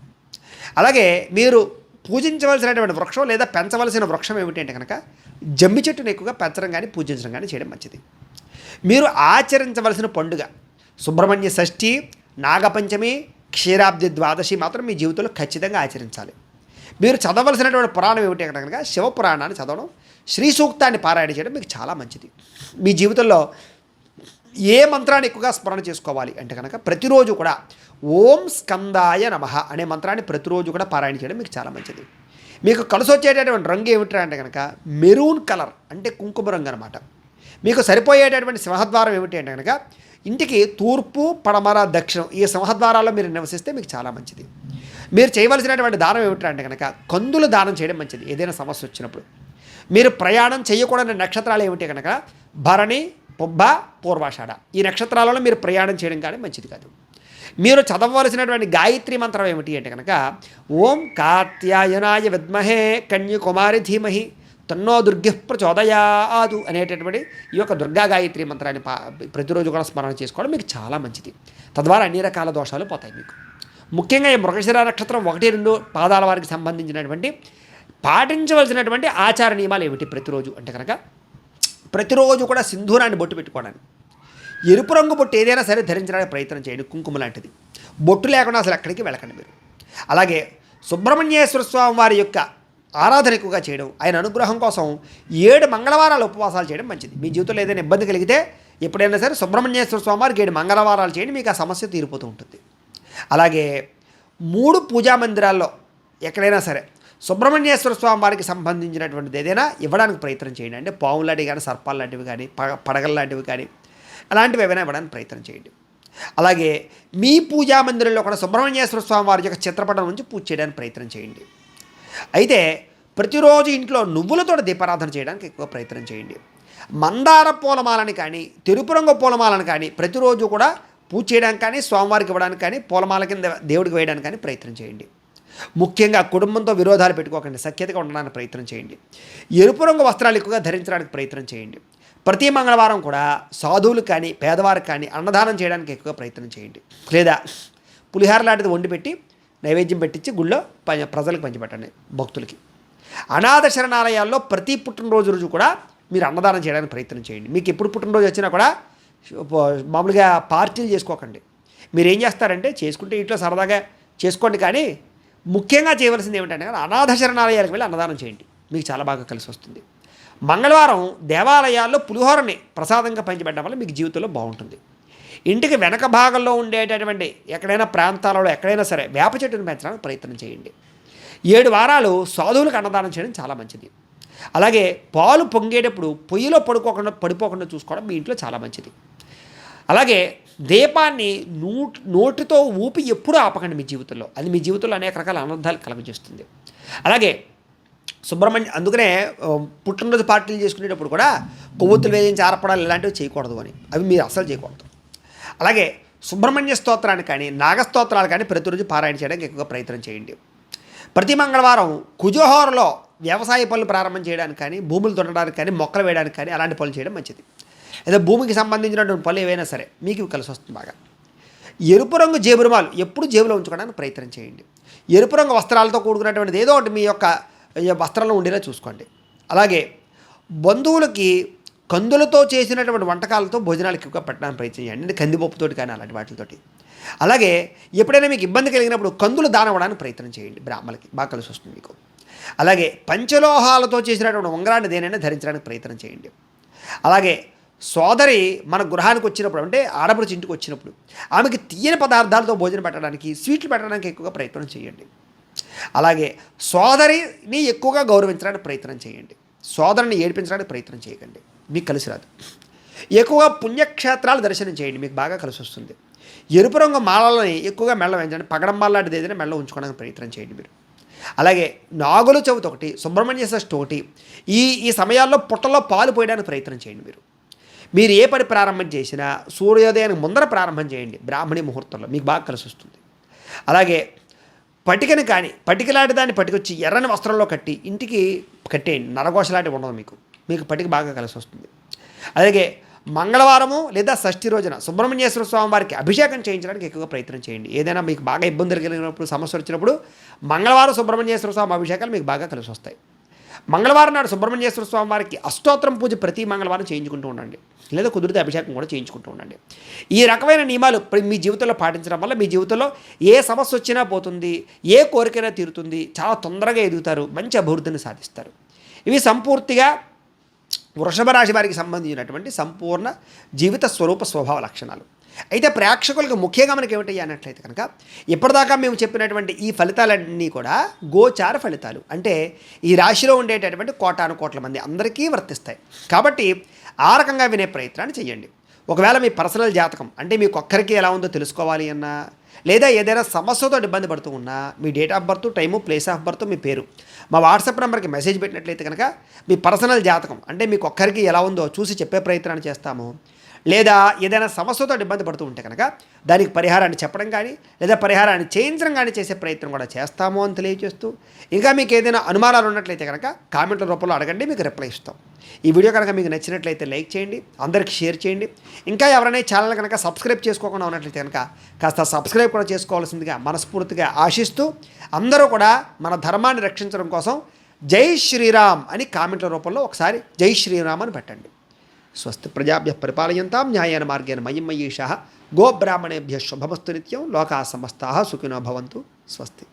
అలాగే మీరు పూజించవలసినటువంటి వృక్షం లేదా పెంచవలసిన వృక్షం ఏమిటంటే కనుక జమ్మి చెట్టును ఎక్కువగా పెంచడం కానీ పూజించడం కానీ చేయడం మంచిది. మీరు ఆచరించవలసిన పండుగ సుబ్రహ్మణ్య షష్ఠి, నాగపంచమి, క్షీరాబ్ది ద్వాదశి మాత్రం మీ జీవితంలో ఖచ్చితంగా ఆచరించాలి. మీరు చదవలసినటువంటి పురాణం ఏమిటి కనుక శివపురాణాన్ని చదవడం, శ్రీ సూక్తాన్ని పారాయణ చేయడం మీకు చాలా మంచిది. మీ జీవితంలో ఏ మంత్రాన్ని ఎక్కువగా స్మరణ చేసుకోవాలి అంటే కనుక ప్రతిరోజు కూడా ఓం స్కందాయ నమః అనే మంత్రాన్ని ప్రతిరోజు కూడా పారాయణ చేయడం మీకు చాలా మంచిది. మీకు కలిసి వచ్చేటటువంటి రంగు ఏమిటి అంటే కనుక మెరూన్ కలర్ అంటే కుంకుమ రంగు అనమాట. మీకు సరిపోయేటటువంటి సింహద్వారం ఏమిటి అంటే కనుక ఇంటికి తూర్పు, పడమర, దక్షిణం ఈ సింహద్వారాల్లో మీరు నివసిస్తే మీకు చాలా మంచిది. మీరు చేయవలసినటువంటి దానం ఏమిటి అంటే కనుక కందులు దానం చేయడం మంచిది. ఏదైనా సమస్య వచ్చినప్పుడు మీరు ప్రయాణం చేయకూడని నక్షత్రాలు ఏమిటి కనుక భరణి, పుబ్బ, పూర్వాషాఢ ఈ నక్షత్రాలలో మీరు ప్రయాణం చేయడం కానీ మంచిది కాదు. మీరు చదవవలసినటువంటి గాయత్రి మంత్రం ఏమిటి అంటే కనుక ఓం కాత్యాయనాయ విద్మహే కన్యకుమారి ధీమహి తన్నో దుర్గ ప్రచోదయాదు అనేటటువంటి ఈ యొక్క దుర్గా గాయత్రి మంత్రాన్ని ప్రతిరోజు కూడా స్మరణ చేసుకోవడం మీకు చాలా మంచిది. తద్వారా అన్ని రకాల దోషాలు పోతాయి మీకు. ముఖ్యంగా ఈ మృగశిర నక్షత్రం 1-2 పాదాల వారికి సంబంధించినటువంటి పాటించవలసినటువంటి ఆచార నియమాలు ఏమిటి ప్రతిరోజు అంటే కనుక ప్రతిరోజు కూడా సింధూరాన్ని బొట్టు పెట్టుకోవడానికి ఎరుపు రంగు బొట్టు ఏదైనా సరే ధరించడానికి ప్రయత్నం చేయండి. కుంకుమ లాంటిది బొట్టు లేకుండా అసలు ఎక్కడికి వెళ్ళకండి మీరు. అలాగే సుబ్రహ్మణ్యేశ్వర స్వామి వారి యొక్క ఆరాధన ఎక్కువగా చేయడం, ఆయన అనుగ్రహం కోసం 7 మంగళవారాలు ఉపవాసాలు చేయడం మంచిది. మీ జీవితంలో ఏదైనా ఇబ్బంది కలిగితే ఎప్పుడైనా సరే సుబ్రహ్మణ్యేశ్వర స్వామి వారికి 7 మంగళవారాలు చేయండి, మీకు ఆ సమస్య తీరిపోతూ ఉంటుంది. అలాగే 3 పూజా మందిరాల్లో ఎక్కడైనా సరే సుబ్రహ్మణ్యేశ్వర స్వామి వారికి సంబంధించినటువంటిది ఏదైనా ఇవ్వడానికి ప్రయత్నం చేయండి. అంటే పావులు లాంటివి కానీ, సర్పాలు లాంటివి కానీ, పడగల లాంటివి కానీ అలాంటివి ఏమైనా ఇవ్వడానికి ప్రయత్నం చేయండి. అలాగే మీ పూజా మందిరంలో కూడా సుబ్రహ్మణ్యేశ్వర స్వామి వారి యొక్క చిత్రపటం నుంచి పూజ చేయడానికి ప్రయత్నం చేయండి. అయితే ప్రతిరోజు ఇంట్లో నువ్వులతో దీపారాధన చేయడానికి ఎక్కువ ప్రయత్నం చేయండి. మందార పూలమాలని కానీ, తెలుపు రంగు పూలమాలను కానీ ప్రతిరోజు కూడా పూజ చేయడానికి కానీ, స్వామివారికి ఇవ్వడానికి కానీ, పూలమాల కింద దేవుడికి వేయడానికి కానీ ప్రయత్నం చేయండి. ముఖ్యంగా కుటుంబంతో విరోధాలు పెట్టుకోకండి, సఖ్యతగా ఉండడానికి ప్రయత్నం చేయండి. ఎరుపు రంగు వస్త్రాలు ఎక్కువగా ధరించడానికి ప్రయత్నం చేయండి. ప్రతి మంగళవారం కూడా సాధువులు కానీ, పేదవారికి కానీ అన్నదానం చేయడానికి ఎక్కువగా ప్రయత్నం చేయండి. లేదా పులిహార లాంటిది వండి పెట్టి నైవేద్యం పెట్టించి గుళ్ళో ప్రజలకు పంచిపెట్టండి, భక్తులకి. అనాథ శరణాలయాల్లో ప్రతి పుట్టినరోజు రోజు కూడా మీరు అన్నదానం చేయడానికి ప్రయత్నం చేయండి. మీకు ఎప్పుడు పుట్టినరోజు వచ్చినా కూడా మామూలుగా పార్టీలు చేసుకోకండి. మీరు ఏం చేస్తారంటే చేసుకుంటే ఇంట్లో సరదాగా చేసుకోండి, కానీ ముఖ్యంగా చేయవలసింది ఏమిటంటే అనాథ శరణాలయాలకు వెళ్ళి అన్నదానం చేయండి, మీకు చాలా బాగా కలిసి వస్తుంది. మంగళవారం దేవాలయాల్లో పులిహోరని ప్రసాదంగా పంచిపెట్టడం వల్ల మీకు జీవితంలో బాగుంటుంది. ఇంటికి వెనక భాగంలో ఉండేటటువంటి ఎక్కడైనా ప్రాంతాలలో ఎక్కడైనా సరే వేప చెట్టును పెంచడానికి ప్రయత్నం చేయండి. 7 వారాలు సాధువులకు అన్నదానం చేయడం చాలా మంచిది. అలాగే పాలు పొంగేటప్పుడు పొయ్యిలో పడిపోకుండా చూసుకోవడం మీ ఇంట్లో చాలా మంచిది. అలాగే దీపాన్ని నోటితో ఊపి ఎప్పుడూ ఆపకండి మీ జీవితంలో, అది మీ జీవితంలో అనేక రకాల అనర్థాలు కలుగజేస్తుంది. అలాగే అందుకనే పుట్టినరోజు పార్టీలు చేసుకునేటప్పుడు కూడా కొవ్వొత్తులు వేయించి ఆరపడాలు ఇలాంటివి చేయకూడదు అని, అవి మీరు అస్సలు చేయకూడదు. అలాగే సుబ్రహ్మణ్య స్తోత్రాన్ని కానీ, నాగస్తోత్రాలు కానీ ప్రతిరోజు పారాయణ చేయడానికి ఎక్కువగా ప్రయత్నం చేయండి. ప్రతి మంగళవారం కుజోహోరలో వ్యవసాయ పనులు ప్రారంభం చేయడానికి కానీ, భూములు దున్నడానికి కానీ, మొక్కలు వేయడానికి కానీ అలాంటి పనులు చేయడం మంచిది. లేదా భూమికి సంబంధించినటువంటి పనులు ఏవైనా సరే మీకు కలిసి వస్తుంది బాగా. ఎరుపు రంగు జేబురుమాలు ఎప్పుడు జేబులో ఉంచుకోవడానికి ప్రయత్నం చేయండి. ఎరుపు రంగు వస్త్రాలతో కూడుకున్నటువంటిది ఏదో ఒకటి మీ యొక్క వస్త్రంలో ఉండేలా చూసుకోండి. అలాగే బంధువులకి కందులతో చేసినటువంటి వంటకాలతో భోజనాలు ఎక్కువగా పెట్టడానికి ప్రయత్నం చేయండి, అంటే కందిపప్పుతోటి కానీ అలాంటి వాటితోటి. అలాగే ఎప్పుడైనా మీకు ఇబ్బంది కలిగినప్పుడు కందులు దానం ఇవ్వడానికి ప్రయత్నం చేయండి, బ్రాహ్మణులకి బాగా కలిసి వస్తుంది మీకు. అలాగే పంచలోహాలతో చేసినటువంటి ఉంగరాన్ని దేనైనా ధరించడానికి ప్రయత్నం చేయండి. అలాగే సోదరి మన గృహానికి వచ్చినప్పుడు, అంటే ఆడపడుచు ఇంటికి వచ్చినప్పుడు ఆమెకి తీయని పదార్థాలతో భోజనం పెట్టడానికి, స్వీట్లు పెట్టడానికి ఎక్కువగా ప్రయత్నం చేయండి. అలాగే సోదరిని ఎక్కువగా గౌరవించడానికి ప్రయత్నం చేయండి. సోదరిని ఏడిపించడానికి ప్రయత్నం చేయకండి, మీకు కలిసి రాదు. ఎక్కువగా పుణ్యక్షేత్రాలు దర్శనం చేయండి, మీకు బాగా కలిసి వస్తుంది. ఎరుపు రంగు మాలలని ఎక్కువగా మెళ్ళ వేయించండి. పగడంబాల్ లాంటిది ఏదైనా మెళ్ళ ఉంచుకోవడానికి ప్రయత్నం చేయండి మీరు. అలాగే నాగుల చవితి ఒకటి, సుబ్రహ్మణ్య షష్ఠి ఒకటి, ఈ సమయాల్లో పుట్టలో పాలు పోయడానికి ప్రయత్నం చేయండి మీరు. మీరు ఏ పని ప్రారంభం చేసినా సూర్యోదయానికి ముందర ప్రారంభం చేయండి, బ్రాహ్మణి ముహూర్తంలో, మీకు బాగా కలిసి వస్తుంది. అలాగే పటికని కానీ పటికలాంటి దాన్ని పట్టుకొచ్చి ఎర్రని వస్త్రంలో కట్టి ఇంటికి కట్టేయండి. నరఘోషలాంటివి ఉండదు మీకు పటిక బాగా కలిసి వస్తుంది. అలాగే మంగళవారము లేదా షష్ఠి రోజున సుబ్రహ్మణ్యేశ్వర స్వామి వారికి అభిషేకం చేయించడానికి ఎక్కువగా ప్రయత్నం చేయండి. ఏదైనా మీకు బాగా ఇబ్బందులు కలిగినప్పుడు, సమస్య వచ్చినప్పుడు మంగళవారం సుబ్రహ్మణ్యేశ్వర స్వామి అభిషేకాలు మీకు బాగా కలిసి వస్తాయి. మంగళవారం నాడు సుబ్రహ్మణ్యేశ్వర స్వామి వారికి అష్టోత్తరం పూజ ప్రతి మంగళవారం చేయించుకుంటూ ఉండండి, లేదా కుదిరితే అభిషేకం కూడా చేయించుకుంటూ ఉండండి. ఈ రకమైన నియమాలు మీ జీవితంలో పాటించడం వల్ల మీ జీవితంలో ఏ సమస్య వచ్చినా పోతుంది, ఏ కోరికైనా తీరుతుంది, చాలా తొందరగా ఎదుగుతారు, మంచి అభివృద్ధిని సాధిస్తారు. ఇవి సంపూర్తిగా వృషభ రాశి వారికి సంబంధించినటువంటి సంపూర్ణ జీవిత స్వరూప స్వభావ లక్షణాలు. అయితే ప్రేక్షకులకు ముఖ్యంగా మనకి ఏమిటి అన్నట్లయితే కనుక, ఇప్పటిదాకా మేము చెప్పినటువంటి ఈ ఫలితాలన్నీ కూడా గోచార ఫలితాలు, అంటే ఈ రాశిలో ఉండేటటువంటి కోటాను కోట్ల మంది అందరికీ వర్తిస్తాయి. కాబట్టి ఆ రకంగా వినే ప్రయత్నాన్ని చేయండి. ఒకవేళ మీ పర్సనల్ జాతకం, అంటే మీకు ఒక్కరికి ఎలా ఉందో తెలుసుకోవాలి అన్నా, లేదా ఏదైనా సమస్యతో ఇబ్బంది పడుతూ ఉన్నా, మీ date of birth, time, place of birth, మీ పేరు మా వాట్సాప్ నెంబర్కి మెసేజ్ పెట్టినట్లయితే కనుక మీ పర్సనల్ జాతకం, అంటే మీకు ఒక్కరికి ఎలా ఉందో చూసి చెప్పే ప్రయత్నాన్ని చేస్తాము. లేదా ఏదైనా సమస్యతో ఇబ్బంది పడుతూ ఉంటే కనుక దానికి పరిహారాన్ని చెప్పడం కానీ, లేదా పరిహారాన్ని చేయించడం కానీ చేసే ప్రయత్నం కూడా చేస్తాము అని తెలియజేస్తూ, ఇంకా మీకు ఏదైనా అనుమానాలు ఉన్నట్లయితే కనుక కామెంట్ల రూపంలో అడగండి, మీకు రిప్లై ఇస్తాం. ఈ వీడియో కనుక మీకు నచ్చినట్లయితే లైక్ చేయండి, అందరికీ షేర్ చేయండి. ఇంకా ఎవరైనా ఛానల్ కనుక సబ్స్క్రైబ్ చేసుకోకుండా ఉన్నట్లయితే కనుక కాస్త సబ్స్క్రైబ్ కూడా చేసుకోవాల్సిందిగా మనస్ఫూర్తిగా ఆశిస్తూ, అందరూ కూడా మన ధర్మాన్ని రక్షించడం కోసం జై శ్రీరామ్ అని కామెంట్ల రూపంలో ఒకసారి జై శ్రీరామ్ అని పెట్టండి. స్వస్తి ప్రజాభ్యః పరిపాలయంతాం న్యాయేన మార్గేణ మహిం మహీషాః. గోబ్రాహ్మణేభ్యः శుభమస్తు నిత్యం. లోకాः సమస్తాः సుఖినో భవంతు. స్వస్తి.